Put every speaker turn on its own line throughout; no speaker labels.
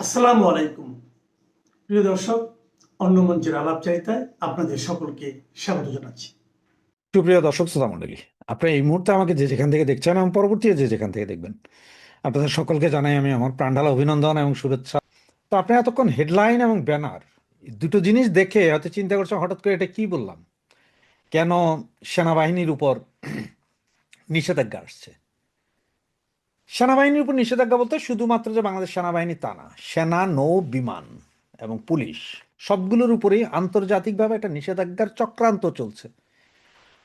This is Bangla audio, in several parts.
আসসালামু আলাইকুম প্রিয় দর্শক, অন্য মঞ্চের আলাপচারিতায় আপনাদের সকলকে স্বাগত জানাচ্ছি।
সুপ্রিয় দর্শক শ্রোতা মণ্ডলী, আপনি এই মুহূর্তে আমাকে যে যেখান থেকে দেখছেন এবং পরবর্তী যে যেখান থেকে দেখবেন, আপনাদের সকলকে জানাই আমি আমার প্রাণঢালা অভিনন্দন এবং শুভেচ্ছা। তো আপনি এতক্ষণ হেডলাইন এবং ব্যানার দুটো জিনিস দেখে হয়তো চিন্তা করছেন হঠাৎ করে এটা কি বললাম, কেন সেনাবাহিনীর উপর নিষেধাজ্ঞা আসছে। সেনাবাহিনীর উপর নিষেধাজ্ঞা বলতে শুধুমাত্র যে বাংলাদেশ সেনাবাহিনী তা না, সেনা, নৌ, বিমান এবং পুলিশ সবগুলোর উপরেই আন্তর্জাতিকভাবে একটা নিষেধাজ্ঞার চক্রান্ত চলছে।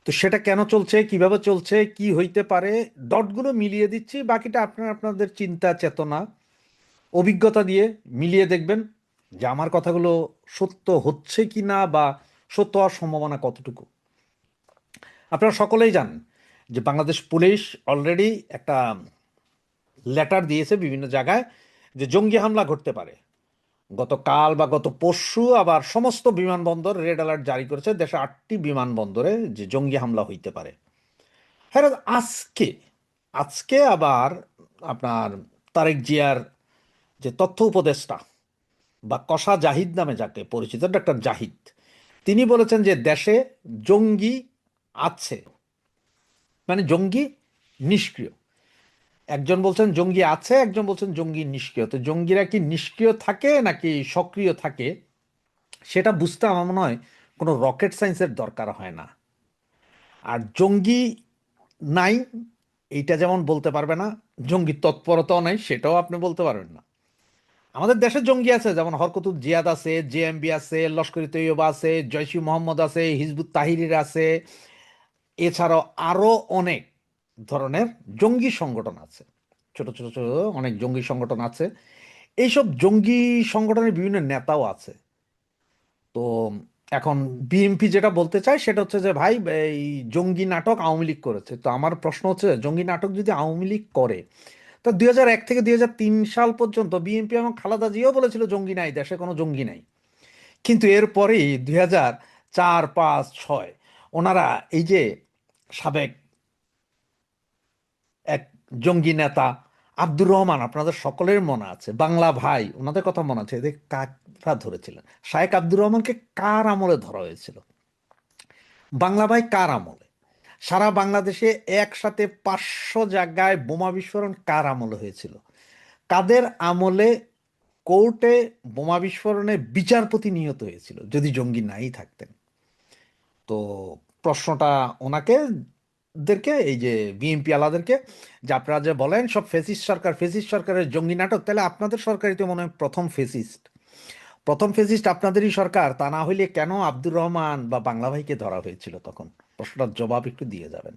তো সেটা কেন চলছে, কিভাবে চলছে, কি হইতে পারে, ডটগুলো মিলিয়ে দিচ্ছি। বাকিটা আপনারা আপনাদের চিন্তা চেতনা অভিজ্ঞতা দিয়ে মিলিয়ে দেখবেন যে আমার কথাগুলো সত্য হচ্ছে কি না, বা সত্য হওয়ার সম্ভাবনা কতটুকু। আপনারা সকলেই জানেন যে বাংলাদেশ পুলিশ অলরেডি একটা লেটার দিয়েছে বিভিন্ন জায়গায় যে জঙ্গি হামলা ঘটতে পারে। গতকাল বা গত পরশু আবার সমস্ত বিমানবন্দর রেড অ্যালার্ট জারি করেছে, দেশে 8টি বিমানবন্দরে যে জঙ্গি হামলা হইতে পারে। হ্যাঁ, আজকে আজকে আবার আপনার তারেক জিয়ার যে তথ্য উপদেষ্টা বা কসা জাহিদ নামে যাকে পরিচিত, ডক্টর জাহিদ, তিনি বলেছেন যে দেশে জঙ্গি আছে, মানে জঙ্গি নিষ্ক্রিয়। একজন বলছেন জঙ্গি আছে, একজন বলছেন জঙ্গি নিষ্ক্রিয়। তো জঙ্গিরা কি নিষ্ক্রিয় থাকে নাকি সক্রিয় থাকে, সেটা বুঝতে আমার মনে হয় কোনো রকেট সায়েন্সের দরকার হয় না। আর জঙ্গি নাই এইটা যেমন বলতে পারবে না, জঙ্গি তৎপরতাও নাই সেটাও আপনি বলতে পারবেন না। আমাদের দেশে জঙ্গি আছে, যেমন হরকতুল জিয়াদ আছে, জেএমবি আছে, লস্কর ই তৈয়বা আছে, জয়শি মোহাম্মদ আছে, হিজবুত তাহরির আছে, এছাড়াও আরো অনেক ধরনের জঙ্গি সংগঠন আছে। ছোট ছোট ছোট অনেক জঙ্গি সংগঠন আছে। এইসব জঙ্গি সংগঠনের বিভিন্ন নেতাও আছে। তো এখন বিএনপি যেটা বলতে চায় সেটা হচ্ছে যে ভাই, এই জঙ্গি নাটক আওয়ামী লীগ করেছে। তো আমার প্রশ্ন হচ্ছে, জঙ্গি নাটক যদি আওয়ামী লীগ করে, তো 2001 থেকে 2003 সাল পর্যন্ত বিএনপি এবং খালেদা জিয়াও বলেছিল জঙ্গি নাই, দেশে কোনো জঙ্গি নাই। কিন্তু এরপরেই 2004, 5, 6 ওনারা এই যে সাবেক এক জঙ্গি নেতা আব্দুর রহমান, আপনাদের সকলের মনে আছে, বাংলা ভাই, ওনাদের কথা মনে আছে, এদের কারা ধরেছিলেন? শায়েক আব্দুর রহমানকে কার আমলে ধরা হয়েছিল? বাংলা ভাই কার আমলে? সারা বাংলাদেশে একসাথে 500 জায়গায় বোমা বিস্ফোরণ কার আমলে হয়েছিল? কাদের আমলে কোর্টে বোমা বিস্ফোরণে বিচারপতি নিহত হয়েছিল যদি জঙ্গি নাই থাকতেন? তো প্রশ্নটা ওনাকে দেরকে, এই যে বিএনপি আলাদেরকে, যে আপনারা যে বলেন সব ফেসিস্ট সরকার, ফেসিস্ট সরকারের জঙ্গি নাটক, তাহলে আপনাদের সরকারই তো মনে হয় প্রথম ফেসিস্ট। প্রথম ফেসিস্ট আপনাদেরই সরকার। তা না হইলে কেন আব্দুর রহমান বা বাংলা ভাইকে ধরা হয়েছিল তখন? প্রশ্নটার জবাব একটু দিয়ে যাবেন।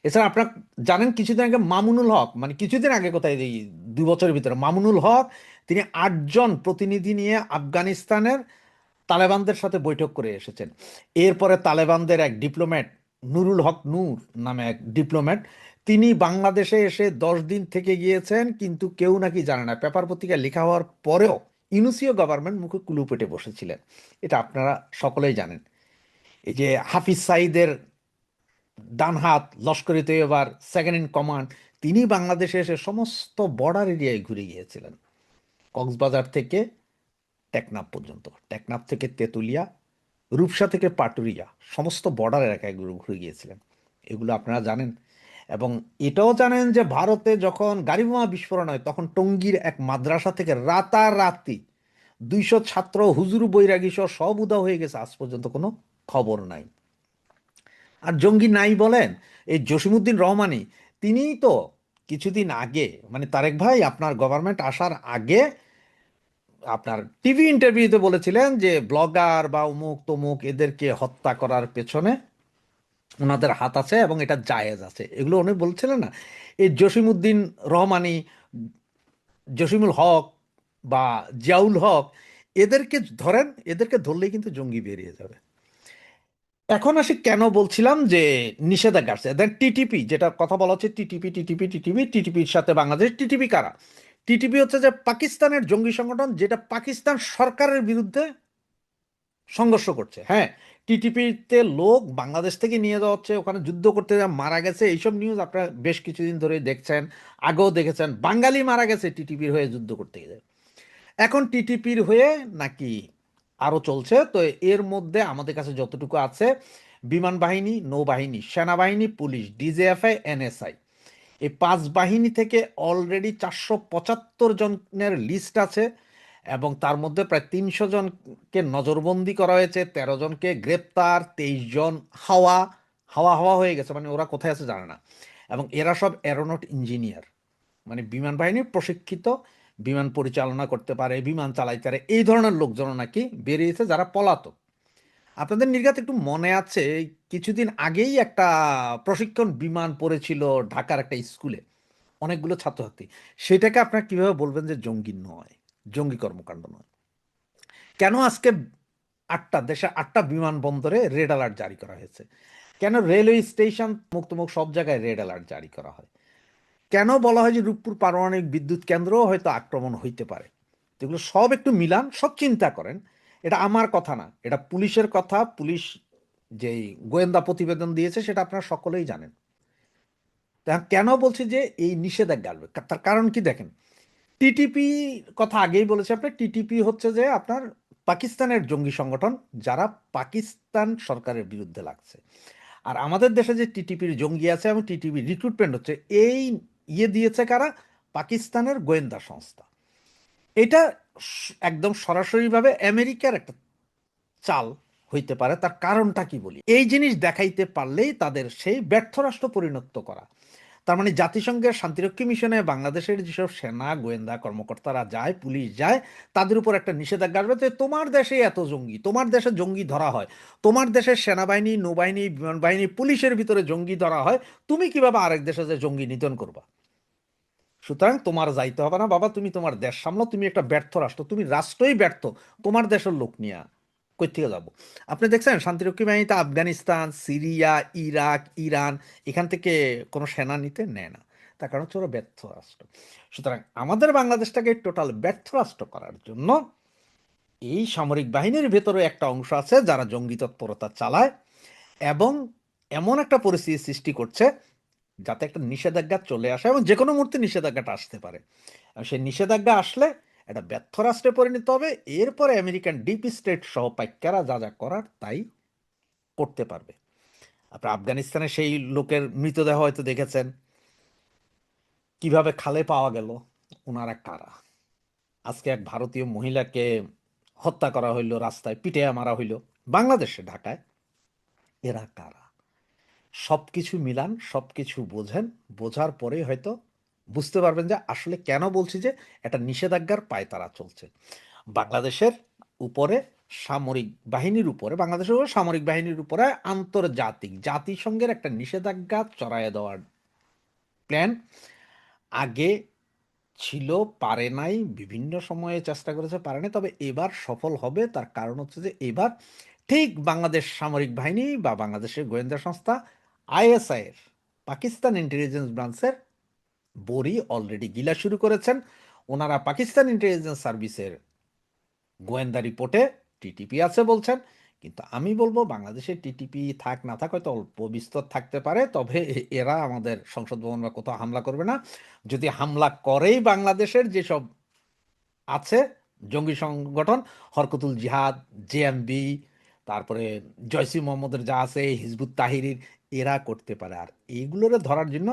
এছাড়া আপনার জানেন কিছুদিন আগে মামুনুল হক, মানে কিছুদিন আগে কোথায়, এই 2 বছরের ভিতরে মামুনুল হক, তিনি 8জন প্রতিনিধি নিয়ে আফগানিস্তানের তালেবানদের সাথে বৈঠক করে এসেছেন। এরপরে তালেবানদের এক ডিপ্লোম্যাট, নুরুল হক নূর নামে এক ডিপ্লোম্যাট, তিনি বাংলাদেশে এসে 10 দিন থেকে গিয়েছেন, কিন্তু কেউ নাকি জানে না। পেপার পত্রিকায় লেখা হওয়ার পরেও ইউনুসীয় গভর্নমেন্ট মুখে কুলু পেটে বসেছিলেন। এটা আপনারা সকলেই জানেন। এই যে হাফিজ সাইদের ডান হাত, লস্কর ই তৈয়বার সেকেন্ড ইন কমান্ড, তিনি বাংলাদেশে এসে সমস্ত বর্ডার এরিয়ায় ঘুরে গিয়েছিলেন, কক্সবাজার থেকে টেকনাফ পর্যন্ত, টেকনাফ থেকে তেঁতুলিয়া, রূপসা থেকে পাটুরিয়া, সমস্ত বর্ডার এলাকায় ঘুরে গিয়েছিলেন। এগুলো আপনারা জানেন। এবং এটাও জানেন যে ভারতে যখন গাড়ি বোমা বিস্ফোরণ হয়, তখন টঙ্গীর এক মাদ্রাসা থেকে রাতারাতি 200 ছাত্র, হুজুর, বৈরাগী সহ সব উধাও হয়ে গেছে, আজ পর্যন্ত কোনো খবর নাই। আর জঙ্গি নাই বলেন, এই জসিমউদ্দিন রহমানি, তিনিই তো কিছুদিন আগে, মানে তারেক ভাই আপনার গভর্নমেন্ট আসার আগে আপনার টিভি ইন্টারভিউতে বলেছিলেন যে ব্লগার বা অমুক তমুক এদেরকে হত্যা করার পেছনে ওনাদের হাত আছে এবং এটা জায়েজ আছে, এগুলো উনি বলছিলেন না? এই জসিমউদ্দিন রহমানি, জসিমুল হক বা জিয়াউল হক, এদেরকে ধরেন, এদেরকে ধরলেই কিন্তু জঙ্গি বেরিয়ে যাবে। এখন আসি কেন বলছিলাম যে নিষেধাজ্ঞা আসছে। দেন টিটিপি, যেটা কথা বলা হচ্ছে, টিটিপি টিটিপি টিটিপি, টিটিপির সাথে বাংলাদেশ, টিটিপি কারা? টিটিপি হচ্ছে যে পাকিস্তানের জঙ্গি সংগঠন, যেটা পাকিস্তান সরকারের বিরুদ্ধে সংঘর্ষ করছে। হ্যাঁ, টিটিপিতে লোক বাংলাদেশ থেকে নিয়ে যাওয়া হচ্ছে, ওখানে যুদ্ধ করতে যা মারা গেছে, এইসব নিউজ আপনারা বেশ কিছুদিন ধরে দেখছেন, আগেও দেখেছেন। বাঙালি মারা গেছে টিটিপির হয়ে যুদ্ধ করতে গিয়ে। এখন টিটিপির হয়ে নাকি আরো চলছে। তো এর মধ্যে আমাদের কাছে যতটুকু আছে, বিমান বাহিনী, নৌবাহিনী, সেনাবাহিনী, পুলিশ, ডিজিএফআই, এনএসআই, এই 5 বাহিনী থেকে অলরেডি 475 জনের লিস্ট আছে, এবং তার মধ্যে প্রায় 300 জনকে নজরবন্দি করা হয়েছে, 13 জনকে গ্রেপ্তার, 23 জন হাওয়া হাওয়া হাওয়া হয়ে গেছে, মানে ওরা কোথায় আছে জানে না। এবং এরা সব এরোনট ইঞ্জিনিয়ার, মানে বিমান বাহিনীর প্রশিক্ষিত, বিমান পরিচালনা করতে পারে, বিমান চালাইতে পারে, এই ধরনের লোকজন নাকি বেরিয়েছে যারা পলাতক। আপনাদের নির্ঘাত একটু মনে আছে, কিছুদিন আগেই একটা প্রশিক্ষণ বিমান পড়েছিল ঢাকার একটা স্কুলে, অনেকগুলো ছাত্রছাত্রী। সেটাকে আপনারা কিভাবে বলবেন যে জঙ্গি নয়, জঙ্গি কর্মকাণ্ড নয়? কেন আজকে দেশে 8টা বিমানবন্দরে রেড অ্যালার্ট জারি করা হয়েছে? কেন রেলওয়ে স্টেশন, মুক্তমুখ সব জায়গায় রেড অ্যালার্ট জারি করা হয়? কেন বলা হয় যে রূপপুর পারমাণবিক বিদ্যুৎ কেন্দ্রও হয়তো আক্রমণ হইতে পারে? এগুলো সব একটু মিলান, সব চিন্তা করেন। এটা আমার কথা না, এটা পুলিশের কথা। পুলিশ যেই গোয়েন্দা প্রতিবেদন দিয়েছে সেটা আপনারা সকলেই জানেন। তা কেন বলছি যে এই নিষেধাজ্ঞা আসবে, তার কারণ কি দেখেন। টিটিপি কথা আগেই বলেছি আপনার, টিটিপি হচ্ছে যে আপনার পাকিস্তানের জঙ্গি সংগঠন, যারা পাকিস্তান সরকারের বিরুদ্ধে লাগছে। আর আমাদের দেশে যে টিটিপির জঙ্গি আছে এবং টিটিপি রিক্রুটমেন্ট হচ্ছে, এই দিয়েছে কারা? পাকিস্তানের গোয়েন্দা সংস্থা। এটা একদম সরাসরিভাবে আমেরিকার একটা চাল হইতে পারে। তার কারণটা কি বলি, এই জিনিস দেখাইতে পারলেই তাদের সেই ব্যর্থ রাষ্ট্র পরিণত করা। তার মানে জাতিসংঘের শান্তিরক্ষী মিশনে বাংলাদেশের যেসব সেনা গোয়েন্দা কর্মকর্তারা যায়, পুলিশ যায়, তাদের উপর একটা নিষেধাজ্ঞা আসবে যে তোমার দেশে এত জঙ্গি, তোমার দেশে জঙ্গি ধরা হয়, তোমার দেশের সেনাবাহিনী, নৌবাহিনী, বিমান বাহিনী, পুলিশের ভিতরে জঙ্গি ধরা হয়, তুমি কিভাবে আরেক দেশে যে জঙ্গি নিধন করবা? সুতরাং তোমার যাইতে হবে না বাবা, তুমি তোমার দেশ সামলাও, তুমি একটা ব্যর্থ রাষ্ট্র, তুমি রাষ্ট্রই ব্যর্থ, তোমার দেশের লোক নিয়ে কই থেকে যাবো? আপনি দেখছেন শান্তিরক্ষী বাহিনীতে আফগানিস্তান, সিরিয়া, ইরাক, ইরান, এখান থেকে কোনো সেনা নিতে নেয় না। তার কারণ হচ্ছে ওরা ব্যর্থ রাষ্ট্র। সুতরাং আমাদের বাংলাদেশটাকে টোটাল ব্যর্থ রাষ্ট্র করার জন্য এই সামরিক বাহিনীর ভেতরে একটা অংশ আছে যারা জঙ্গি তৎপরতা চালায়, এবং এমন একটা পরিস্থিতি সৃষ্টি করছে যাতে একটা নিষেধাজ্ঞা চলে আসে, এবং যে কোনো মুহূর্তে নিষেধাজ্ঞাটা আসতে পারে। আর সেই নিষেধাজ্ঞা আসলে এটা ব্যর্থ রাষ্ট্রে পরিণত হবে। এরপরে আমেরিকান ডিপ স্টেট সহ পাইকারা যা যা করার তাই করতে পারবে। আপনার আফগানিস্তানে সেই লোকের মৃতদেহ হয়তো দেখেছেন, কিভাবে খালে পাওয়া গেল, ওনারা কারা? আজকে এক ভারতীয় মহিলাকে হত্যা করা হইলো, রাস্তায় পিটিয়ে মারা হইলো বাংলাদেশে, ঢাকায়। এরা কারা? সবকিছু মিলান, সবকিছু বোঝেন, বোঝার পরে হয়তো বুঝতে পারবেন যে আসলে কেন বলছি যে একটা নিষেধাজ্ঞার পায়তারা চলছে বাংলাদেশের উপরে, সামরিক বাহিনীর উপরে, বাংলাদেশের উপরে সামরিক বাহিনীর উপরে আন্তর্জাতিক জাতিসংঘের একটা নিষেধাজ্ঞা চড়াইয়ে দেওয়ার প্ল্যান আগে ছিল, পারে নাই, বিভিন্ন সময়ে চেষ্টা করেছে, পারে নাই, তবে এবার সফল হবে। তার কারণ হচ্ছে যে এবার ঠিক বাংলাদেশ সামরিক বাহিনী বা বাংলাদেশের গোয়েন্দা সংস্থা আইএসআই এর, পাকিস্তান ইন্টেলিজেন্স ব্রাঞ্চের বড়ি অলরেডি গিলা শুরু করেছেন। ওনারা পাকিস্তান ইন্টেলিজেন্স সার্ভিসের গোয়েন্দা রিপোর্টে টিটিপি আছে বলছেন, কিন্তু আমি বলবো বাংলাদেশের টিটিপি থাক না থাক, হয়তো অল্প বিস্তর থাকতে পারে, তবে এরা আমাদের সংসদ ভবন বা কোথাও হামলা করবে না। যদি হামলা করেই বাংলাদেশের যেসব আছে জঙ্গি সংগঠন, হরকতুল জিহাদ, জেএমবি, তারপরে জয়সি মোহাম্মদের যা আছে, হিজবুত তাহিরির, এরা করতে পারে। আর এইগুলোরে ধরার জন্য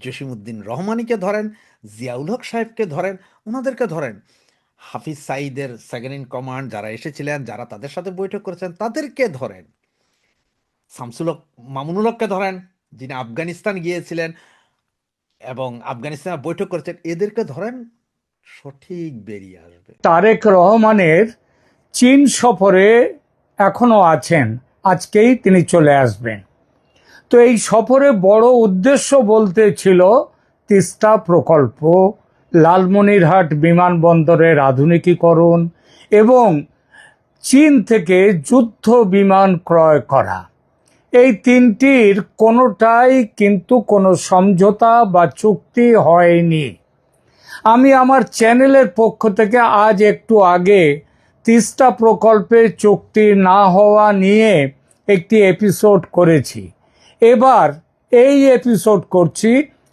জসিমউদ্দিন রহমানিকে ধরেন, জিয়াউল হক সাহেবকে ধরেন, ওনাদেরকে ধরেন, হাফিজ সাঈদের সেকেন্ড ইন কমান্ড যারা এসেছিলেন, যারা তাদের সাথে বৈঠক করেছেন তাদেরকে ধরেন, শামসুল হক, মামুনুল হককে ধরেন, যিনি আফগানিস্তান গিয়েছিলেন এবং আফগানিস্তানে বৈঠক করেছেন, এদেরকে ধরেন, সঠিক বেরিয়ে আসবে।
তারেক রহমানের চীন সফরে এখনো আছেন, আজকেই তিনি চলে আসবেন। তো এই সফরে বড় উদ্দেশ্য বলতে ছিল তিস্তা প্রকল্প, লালমনিরহাট বিমানবন্দরের আধুনিকীকরণ এবং চীন থেকে যুদ্ধ বিমান ক্রয় করা। এই তিনটির কোনোটাই কিন্তু কোনো সমঝোতা বা চুক্তি হয়নি। আমি আমার চ্যানেলের পক্ষ থেকে আজ একটু আগে তিস্তা প্রকল্পে চুক্তি না হওয়া নিয়ে একটি এপিসোড করেছি। এবার এই এপিসোড করছি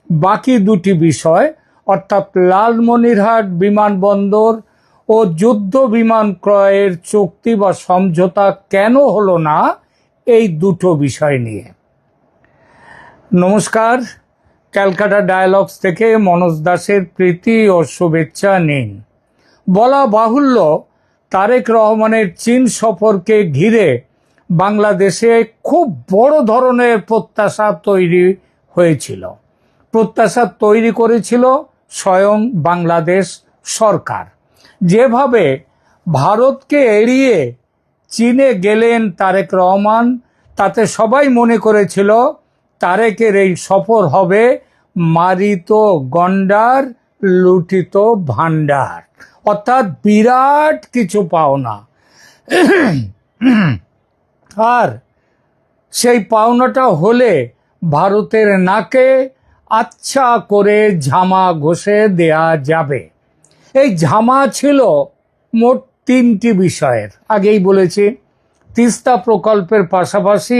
বাকি দুটি বিষয়, অর্থাৎ লালমনিরহাট বিমানবন্দর ও যুদ্ধ বিমান ক্রয়ের চুক্তি বা সমঝোতা কেন হলো না, এই দুটো বিষয় নিয়ে। নমস্কার, ক্যালকাটা ডায়ালগস থেকে মনোজ দাসের প্রীতি ও শুভেচ্ছা নিন। বলা বাহুল্য, তারেক রহমানের চীন সফরকে ঘিরে বাংলাদেশে খুব বড় ধরনের প্রত্যাশা তৈরি হয়েছিল। প্রত্যাশা তৈরি করেছিল স্বয়ং বাংলাদেশ সরকার। যেভাবে ভারতকে এড়িয়ে চীনে গেলেন তারেক রহমান, তাতে সবাই মনে করেছিল তারেকের এই সফর হবে মারিত গন্ডার লুঠিত ভাণ্ডার, অর্থাৎ বিরাট কিছু পাওনা। আর সেই পাওনাটা হলে ভারতের নাকে আচ্ছা করে ঝামা ঘষে দেয়া যাবে। এই ঝামা ছিল মোট তিনটি বিষয়ের, আগেই বলেছি। তিস্তা প্রকল্পের পাশাপাশি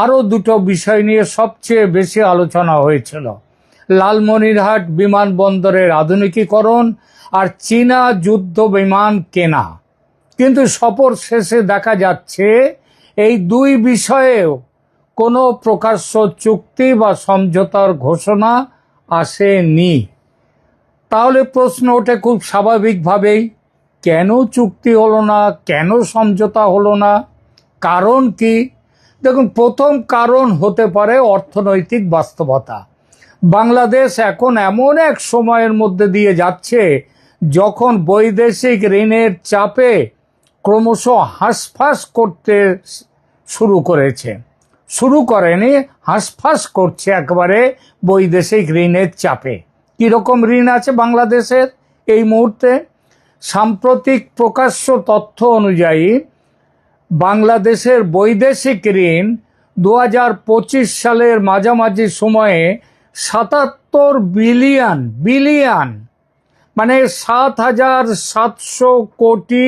আরও দুটো বিষয় নিয়ে সবচেয়ে বেশি আলোচনা হয়েছিল: লালমনিরহাট বিমানবন্দরের আধুনিকীকরণ আর চীনা যুদ্ধ বিমান কেনা। কিন্তু সফর শেষে দেখা যাচ্ছে এই দুই বিষয়েও কোনো প্রকাশ্য চুক্তি বা সমঝোতার ঘোষণা আসেনি। তাহলে প্রশ্ন ওঠে খুব স্বাভাবিকভাবেই, কেন চুক্তি হলো না, কেন সমঝোতা হলো না, কারণ কি? দেখুন, প্রথম কারণ হতে পারে অর্থনৈতিক বাস্তবতা। বাংলাদেশ এখন এমন এক সময়ের মধ্যে দিয়ে যাচ্ছে যখন বৈদেশিক ঋণের চাপে ক্রমশ হাঁসফাঁস করতে শুরু করেনি, হাঁসফাঁস করছে একেবারে বৈদেশিক ঋণের চাপে। কীরকম ঋণ আছে বাংলাদেশের এই মুহূর্তে? সাম্প্রতিক প্রকাশ্য তথ্য অনুযায়ী বাংলাদেশের বৈদেশিক ঋণ 2025 সালের মাঝামাঝি সময়ে 77 বিলিয়ন মানে 7,700 কোটি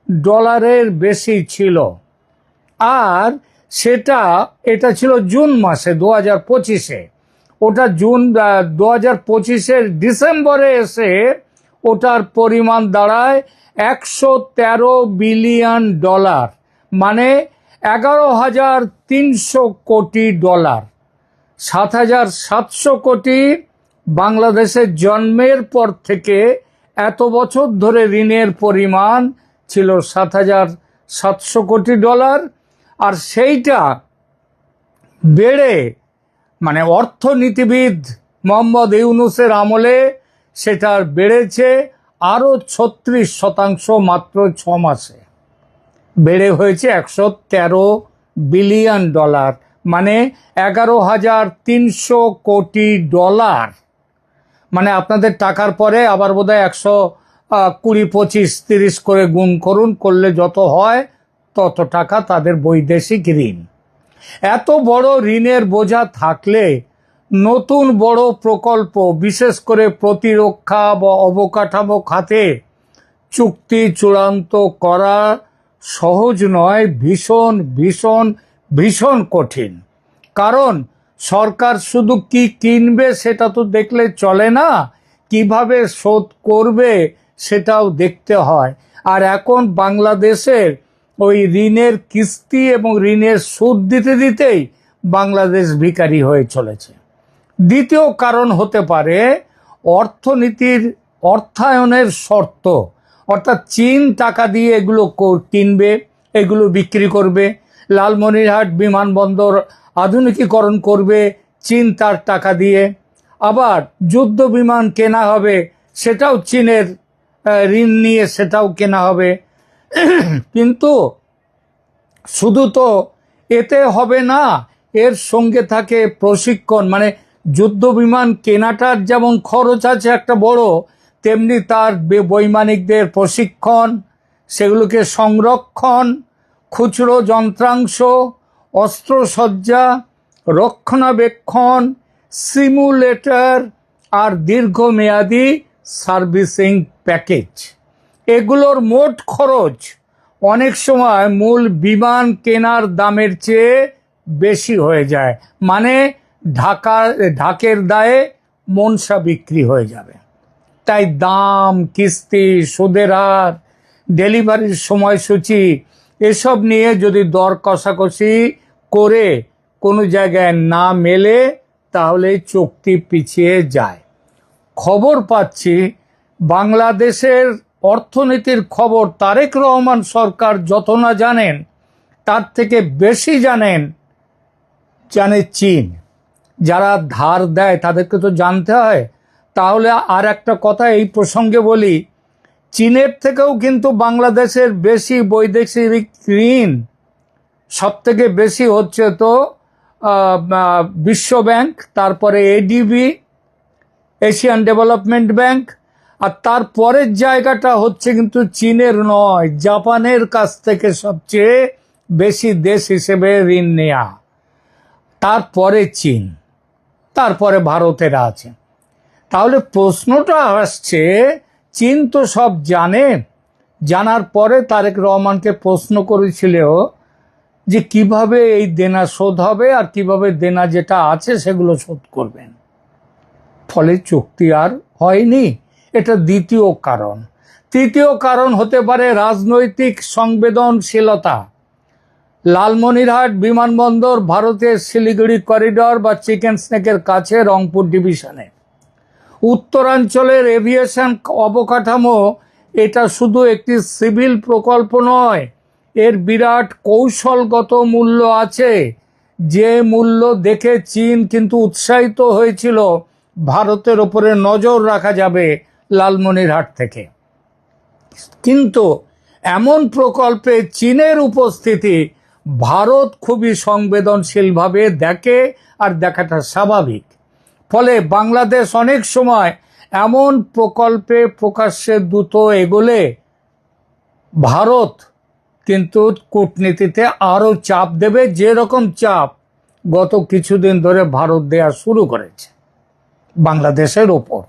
ডলারের বেশি ছিল। আর এটা ছিল জুন মাসে 2025-এ। ওটা 2025-এর ডিসেম্বরে এসে ওটার পরিমাণ দাঁড়ায় 113 বিলিয়ন ডলার, মানে 11,300 কোটি ডলার। 7,700 কোটি বাংলাদেশের জন্মের পর থেকে এত বছর ধরে ঋণের পরিমাণ ছিল 7,700 কোটি ডলার। আর সেইটা বেড়ে, মানে অর্থনীতিবিদ মোহাম্মদ ইউনূসের আমলে সেটা বেড়েছে আরও 36% মাত্র 6 মাসে। বেড়ে হয়েছে 113 বিলিয়ন ডলার, মানে 11,300 কোটি ডলার। মানে আপনাদের টাকার পরে আবার বোধহয় 120, 25, 30 করে গুণ করলে যত হয় তত টাকা তাদের বৈদেশিক ঋণ। এত বড় ঋণের বোঝা থাকলে নতুন বড় প্রকল্প, বিশেষ করে প্রতিরক্ষা বা অবকাঠামো খাতে চুক্তি চূড়ান্ত করা সহজ নয়, ভীষণ ভীষণ ভীষণ কঠিন। কারণ সরকার শুধু কি কিনবে সেটা তো দেখলে চলে না, কিভাবে শোধ করবে সেটাও দেখতে হয়। আর এখন বাংলাদেশের ওই ঋণের কিস্তি এবং ঋণের সুদ দিতে দিতেই বাংলাদেশ ভিখারি হয়ে চলেছে। দ্বিতীয় কারণ হতে পারে অর্থায়নের শর্ত, অর্থাৎ চীন টাকা দিয়ে এগুলো কিনবে, এগুলো বিক্রি করবে। লালমনিরহাট বিমানবন্দর আধুনিকীকরণ করবে চীন তার টাকা দিয়ে। আবার যুদ্ধ বিমান কেনা হবে, সেটাও চীনের ঋণ নিয়ে সেটাও কেনা হবে। কিন্তু শুধু তো এতে হবে না, এর সঙ্গে থাকে প্রশিক্ষণ। মানে যুদ্ধ বিমান কেনাটার যেমন খরচ আছে একটা বড়, তেমনি তার বৈমানিকদের প্রশিক্ষণ, সেগুলোকে সংরক্ষণ, খুচরো যন্ত্রাংশ, অস্ত্রসজ্জা, রক্ষণাবেক্ষণ, সিমুলেটর আর দীর্ঘমেয়াদী সার্ভিসিং প্যাকেজ, এগুলোর মোট খরচ অনেক সময় মূল বিমান কেনার দামের চেয়ে বেশি হয়ে যায়। মানে ঢাকের দায়ে মনসা বিক্রি হয়ে যাবে। তাই দাম, কিস্তি, সুদের হার, ডেলিভারির সময়সূচি এসব নিয়ে যদি দর কষাকষি করে কোনো জায়গায় না মেলে তাহলে চুক্তি পিছিয়ে যায়। খবর পাচ্ছি বাংলাদেশের অর্থনীতির খবর তারেক রহমান সরকার যত না জানেন তার থেকে বেশি জানে চীন। যারা ধার দেয় তাদেরকে তো জানতে হয়। তাহলে আর একটা কথা এই প্রসঙ্গে বলি, চীনের থেকেও কিন্তু বাংলাদেশের বেশি বৈদেশিক ঋণ, সব থেকে বেশি হচ্ছে তো বিশ্ব ব্যাংক, তারপরে এডিবি, এশিয়ান ডেভেলপমেন্ট ব্যাংক, আর তারপরের জায়গাটা হচ্ছে কিন্তু চীনের নয়, জাপানের কাছ থেকে সবচেয়ে বেশি দেশ হিসেবে ঋণ নেয়া, তারপরে চীন, তারপরে ভারতের আছে। তাহলে প্রশ্নটা আসছে, চীন তো সব জানে, জানার পরে তারেক রহমানকে প্রশ্ন করেছিল যে কিভাবে এই দেনা শোধ হবে আর কিভাবে দেনা যেটা আছে সেগুলো শোধ করবেন। ফলে চুক্তি আর হয়নি। এটা দ্বিতীয় কারণ। তৃতীয় কারণ হতে পারে রাজনৈতিক সংবেদনশীলতা। লালমনিরহাট বিমানবন্দর ভারতের শিলিগুড়ি করিডর বা চিকেন স্নেকের কাছে রংপুর ডিভিশনে। উত্তরাঞ্চলের এভিয়েশন অবকাঠামো এটা শুধু একটি সিভিল প্রকল্প নয়, এর বিরাট কৌশলগত মূল্য আছে, যে মূল্য দেখে চীন কিন্তু উৎসাহিত হয়েছিল ভারতের ওপরে নজর রাখা যাবে লালমনিরহাট থেকে। কিন্তু এমন প্রকল্পে চীনের উপস্থিতি ভারত খুবই সংবেদনশীলভাবে দেখে, আর দেখাটা স্বাভাবিক। ফলে বাংলাদেশ অনেক সময় এমন প্রকল্পে প্রকাশ্যে দ্রুত এগোলে ভারত কিন্তু কূটনীতিতে আরও চাপ দেবে, যেরকম চাপ গত কিছুদিন ধরে ভারত দেয়া শুরু করেছে বাংলাদেশের ওপর।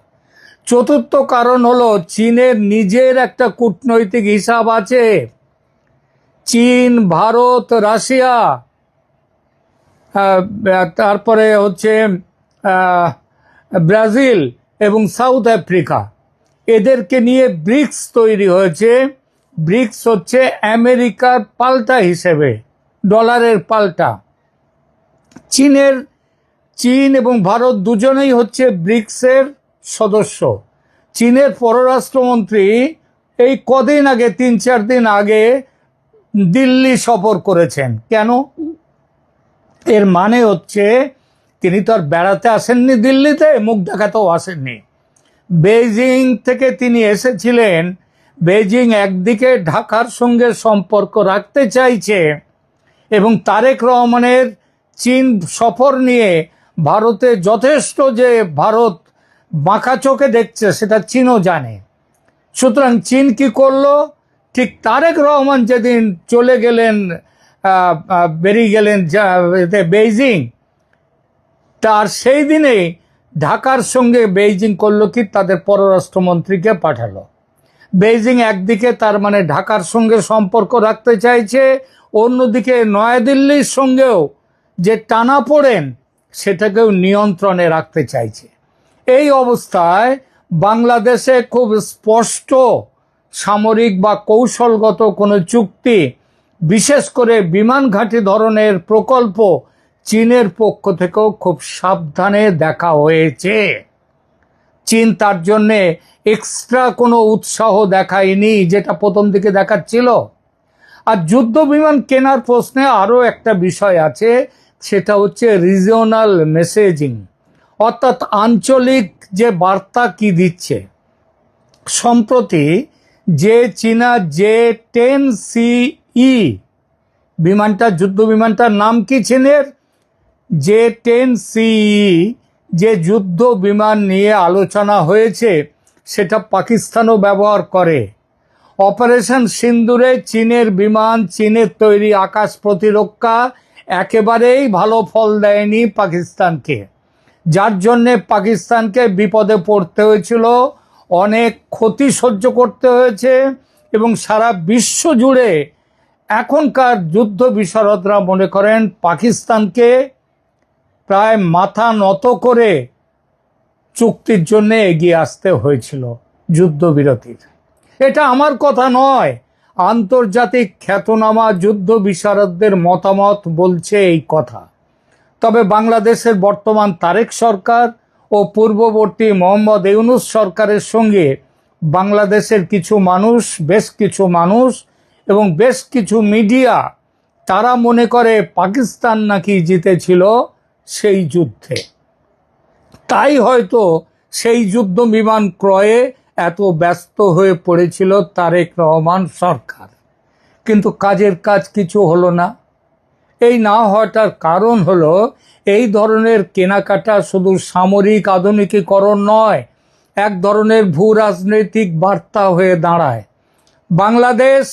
চতুর্থ কারণ হলো চীনের নিজের একটা কূটনৈতিক হিসাব আছে। চীন, ভারত, রাশিয়া, তারপরে হচ্ছে ব্রাজিল এবং সাউথ আফ্রিকা, এদেরকে নিয়ে ব্রিক্স তৈরি হয়েছে। ব্রিক্স হচ্ছে আমেরিকার পাল্টা হিসেবে, ডলারের পাল্টা। চীন এবং ভারত দুজনেই হচ্ছে ব্রিক্সের সদস্য। চীনের পররাষ্ট্রমন্ত্রী এই কদিন আগে, 3-4 দিন আগে দিল্লি সফর করেছেন। কেন? এর মানে হচ্ছে তিনি তো আর বেড়াতে আসেননি দিল্লিতে, মুখ দেখাতেও আসেননি। বেইজিং থেকে তিনি এসেছিলেন। বেইজিং একদিকে ঢাকার সঙ্গে সম্পর্ক রাখতে চাইছে এবং তারেক রহমানের চীন সফর নিয়ে ভারতে যথেষ্ট যে ভারত বাঁকা চোখে দেখছে সেটা চীনও জানে। সুতরাং চীন কি করলো? ঠিক তারেক রহমান যেদিন চলে গেলেন, বেরিয়ে গেলেন বেইজিং, তার সেই দিনেই ঢাকার সঙ্গে বেইজিং করলো কি, তাদের পররাষ্ট্রমন্ত্রীকে পাঠালো। বেইজিং একদিকে তার মানে ঢাকার সঙ্গে সম্পর্ক রাখতে চাইছে, অন্যদিকে নয়াদিল্লির সঙ্গেও যে টানাপোড়েন সেটাকেও নিয়ন্ত্রণে রাখতে চাইছে। এই অবস্থায় বাংলাদেশে খুব স্পষ্ট সামরিক বা কৌশলগত কোনো চুক্তি, বিশেষ করে বিমান ঘাঁটি ধরনের প্রকল্প চীনের পক্ষ থেকেও খুব সাবধানে দেখা হয়েছে। চীন তার জন্যে এক্সট্রা কোনো উৎসাহ দেখায়নি, যেটা প্রথম দিকে দেখাচ্ছিল। আর যুদ্ধ বিমান কেনার প্রশ্নে আরও একটা বিষয় আছে, সেটা হচ্ছে রিজিওনাল মেসেজিং, অর্থাৎ আঞ্চলিক যে বার্তা কি দিচ্ছে। সম্প্রতি যে চীনা J-10CE বিমানটা, যুদ্ধ বিমানটার নাম কি চীনের? J-10CE, যে যুদ্ধ বিমান নিয়ে আলোচনা হয়েছে সেটা পাকিস্তানও ব্যবহার করে। অপারেশন সিন্দুরে চীনের বিমান, চীনের তৈরি আকাশ প্রতিরক্ষা একেবারেই ভালো ফল দেয়নি পাকিস্তানকে, যার জন্যে পাকিস্তানকে বিপদে পড়তে হয়েছিল, অনেক ক্ষতি সহ্য করতে হয়েছে। এবং সারা বিশ্ব জুড়ে এখনকার যুদ্ধ বিশারদরা মনে করেন পাকিস্তানকে প্রায় মাথা নত করে চুক্তির জন্য এগিয়ে আসতে হয়েছিল। যুদ্ধবিরতির। এটা আমার কথা নয়, আন্তর্জাতিক খ্যাতনামা যুদ্ধ বিশারদদের মতামত বলছে এই কথা। তবে বাংলাদেশের বর্তমান তারেক সরকার ও পূর্ববর্তী মোহাম্মদ ইউনূস সরকারের সঙ্গে বাংলাদেশের বেশ কিছু মানুষ এবং বেশ কিছু মিডিয়া তারা মনে করে পাকিস্তান নাকি জিতেছিল সেই যুদ্ধে। তাই হয়তো সেই যুদ্ধ বিমান ক্রয়ে এত ব্যস্ত হয়ে পড়েছিল তারেক রহমান সরকার, কিন্তু কাজের কাজ কিছু হলো না। এই না হওয়াটার কারণ হলো এই ধরনের কেনাকাটা শুধু সামরিক আধুনিকীকরণ নয়, এক ধরনের ভূ রাজনৈতিক বার্তা হয়ে দাঁড়ায়। বাংলাদেশ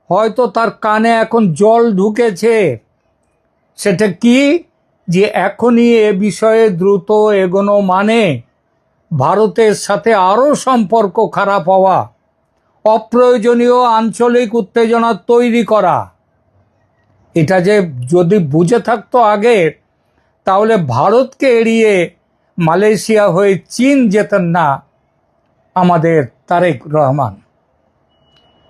হয়তো তার কানে এখন জল ঢুকেছে। সেটা কি? যে এখনই এ বিষয়ে দ্রুত এগোনো মানে ভারতের সাথে আরও সম্পর্ক খারাপ হওয়া, অপ্রয়োজনীয় আঞ্চলিক উত্তেজনা তৈরি করা। এটা যে যদি বুঝে থাকতো আগে, তাহলে ভারতকে এড়িয়ে মালয়েশিয়া হয়ে চীন যেতেন না আমাদের তারেক রহমান।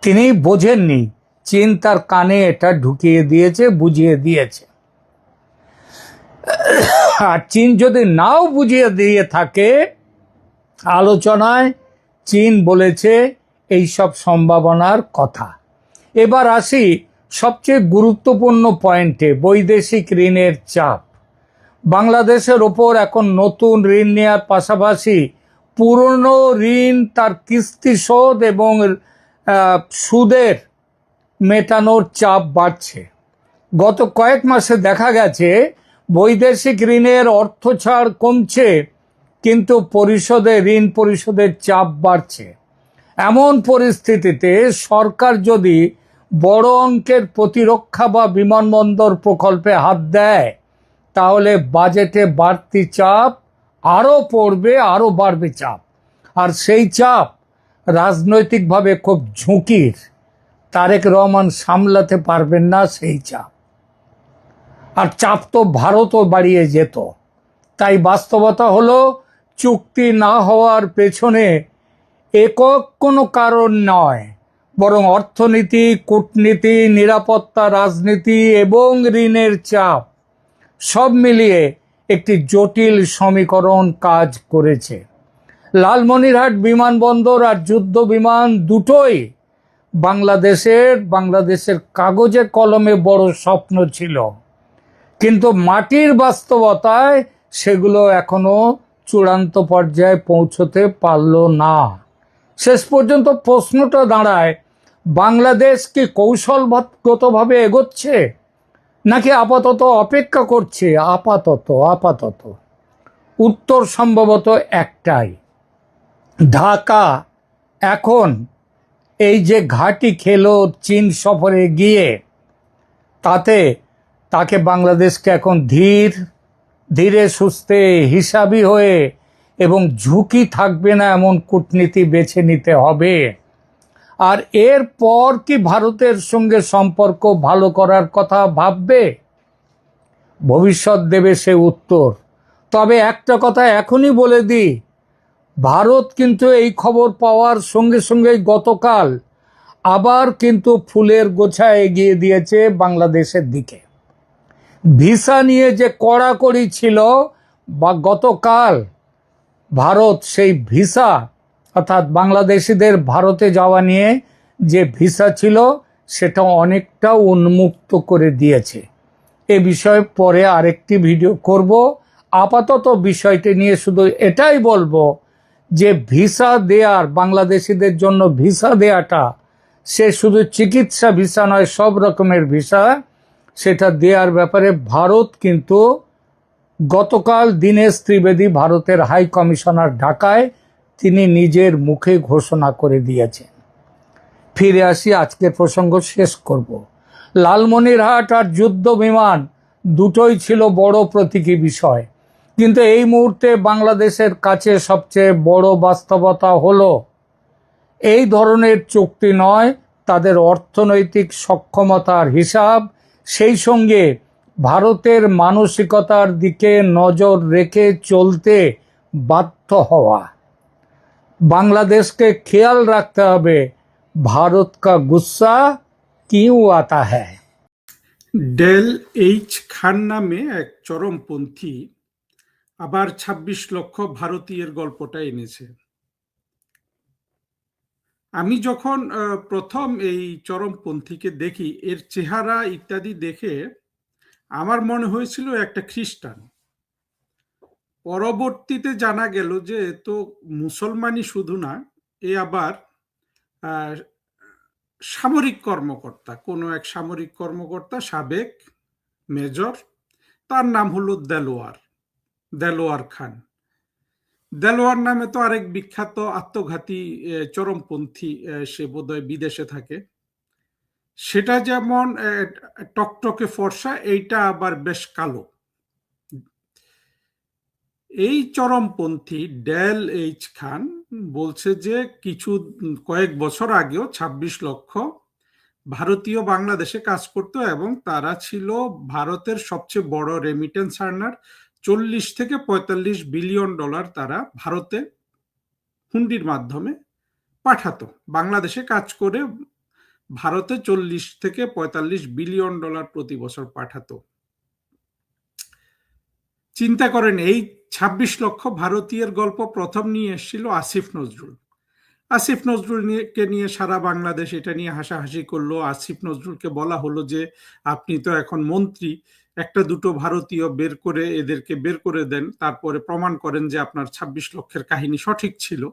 তিনি বোঝেননি, চীন তার কানে এটা ঢুকিয়ে দিয়েছে, বুঝিয়ে দিয়েছে। আর চীন যদি নাও বুঝিয়ে দিয়ে থাকে, আলোচনায় চীন বলেছে এই সব সম্ভাবনার কথা। এবার আসি সবচেয়ে গুরুত্বপূর্ণ পয়েন্টে, বৈদেশিক ঋণের চাপ। বাংলাদেশের ওপর এখন নতুন ঋণ নেওয়ার পাশাপাশি পুরনো ঋণ তার কিস্তি শোধ এবং সুদের মেটানোর চাপ বাড়ছে। গত কয়েক মাসে দেখা গেছে বৈদেশিক ঋণের অর্থ ছাড় কমছে, কিন্তু ঋণ পরিশোধের চাপ বাড়ছে। এমন পরিস্থিতিতে সরকার যদি বড় অঙ্কের প্রতিরক্ষা বা বিমানবন্দর প্রকল্পে হাত দেয়, তাহলে বাজেটে বাড়তি চাপ আরও পড়বে, আরও বাড়বে চাপ। আর সেই চাপ রাজনৈতিকভাবে খুব ঝুঁকির। তারেক রহমান সামলাতে পারবেন না সেই চাপ। আর চাপ তো ভারতও বাড়িয়ে যেত। তাই বাস্তবতা হলো, চুক্তি না হওয়ার পেছনে একক কোনো কারণ নয়, বরং অর্থনীতি, কূটনীতি, নিরাপত্তা, রাজনীতি এবং ঋণের চাপ সব মিলিয়ে একটি জটিল সমীকরণ কাজ করেছে। লালমনিরহাট বিমানবন্দর আর যুদ্ধ বিমান দুটোই বাংলাদেশের কাগজে কলমে বড় স্বপ্ন ছিল, কিন্তু মাটির বাস্তবতায় সেগুলো এখনো চূড়ান্ত পর্যায়ে পৌঁছতে পারল না। শেষ পর্যন্ত প্রশ্নটা দাঁড়ায়, বাংলাদেশ কি কৌশলগতভাবে এগোচ্ছে নাকি আপাতত অপেক্ষা করছে? আপাতত উত্তর সম্ভবত একটাই। ঢাকা এখন এই যে ঘাঁটি খেলো চীন সফরে গিয়ে, তাকে বাংলাদেশকে এখন ধীরে সুস্থে, হিসাবি হয়ে এবং ঝুঁকি থাকবে না এমন কূটনীতি বেছে নিতে হবে। আর এরপর কি ভারতের সঙ্গে সম্পর্ক ভালো করার কথা ভাববে? ভবিষ্যৎ দেবে সে উত্তর। তবে একটা কথা এখনই বলে দিই, ভারত কিন্তু এই খবর পাওয়ার সঙ্গে সঙ্গে গতকাল আবার কিন্তু ফুলের গোছা এগিয়ে দিয়েছে বাংলাদেশের দিকে। ভিসা নিয়ে যে কড়াকড়ি ছিল বা গতকাল ভারত সেই ভিসা, অর্থাৎ বাংলাদেশিদের ভারতে যাওয়া নিয়ে যে ভিসা ছিল, সেটা অনেকটা উন্মুক্ত করে দিয়েছে। এ বিষয়ে পরে আরেকটি ভিডিও করব। আপাতত বিষয়টি নিয়ে শুধু এটাই বলবো যে বাংলাদেশিদের জন্য ভিসা দেয়াটা, সে শুধু চিকিৎসা ভিসা নয়, সব রকমের ভিসা, সেটা দেওয়ার ব্যাপারে ভারত কিন্তু গতকাল দীনেশ ত্রিবেদী, ভারতের হাই কমিশনার ঢাকায়, তিনি নিজের মুখে ঘোষণা করে দিয়েছেন। ফিরে আসি, আজকের প্রসঙ্গ শেষ করব। লালমনিরহাট আর যুদ্ধ বিমান দুটোই ছিল বড় প্রতীকী বিষয়, কিন্তু এই মুহূর্তে বাংলাদেশের কাছে সবচেয়ে বড় বাস্তবতা হলো এই ধরনের চুক্তি নয়, তাদের অর্থনৈতিক সক্ষমতার হিসাব, সেই সঙ্গে ভারতের মানসিকতার দিকে নজর রেখে চলতে বাধ্য হওয়া। বাংলাদেশকে খেয়াল রাখতে হবে ভারত কা গুসা কিউ আতা হ্যায়।
ডেল এইচ খান নামে এক চরমপন্থী আবার ২৬ লক্ষ ভারতীয়ের গল্পটা এনেছে। আমি যখন প্রথম এই চরমপন্থীকে দেখি, এর চেহারা ইত্যাদি দেখে আমার মনে হয়েছিল একটা খ্রিস্টান। পরবর্তীতে জানা গেল যে এ তো মুসলমানই শুধু না, এ আবার আহ, সামরিক কর্মকর্তা, কোনো এক সামরিক কর্মকর্তা, সাবেক মেজর। তার নাম হলো দেলোয়ার খান। দেলোয়ার নামে তো আরেক বিখ্যাত আত্মঘাতী চরমপন্থী, সে বোধহয় বিদেশে থাকে। সেটা যেমন টকটকে ফর্সা, এইটা আবার বেশ কালো। এই চরমপন্থী ডেল এইচ খান বলছে যে কয়েক বছর আগেও ২৬ লক্ষ ভারতীয় বাংলাদেশে কাজ করত এবং তারা ছিল ভারতের সবচেয়ে বড় রেমিটেন্স আর্নার। ৪০ থেকে ৪৫ বিলিয়ন ডলার তারা ভারতে হুন্ডির মাধ্যমে পাঠাতো। বাংলাদেশে কাজ করে ভারতে ৪০ থেকে ৪৫ বিলিয়ন ডলার প্রতি বছর পাঠাতো। চিন্তা করেন, এই ২৬ লক্ষ ভারতীয়ের গল্প প্রথম নিয়ে এসেছিল আসিফ নজরুল। আসিফ নজরুলকে নিয়ে সারা বাংলাদেশ এটা নিয়ে হাসাহাসি করলো। আসিফ নজরুলকে বলা হলো যে আপনি তো এখন মন্ত্রী, একটা দুটো ভারতীয় বের করে এদেরকে বের করে দেন, তারপরে প্রমাণ করেন যে আপনার ২৬ লক্ষের কাহিনী সঠিক ছিল।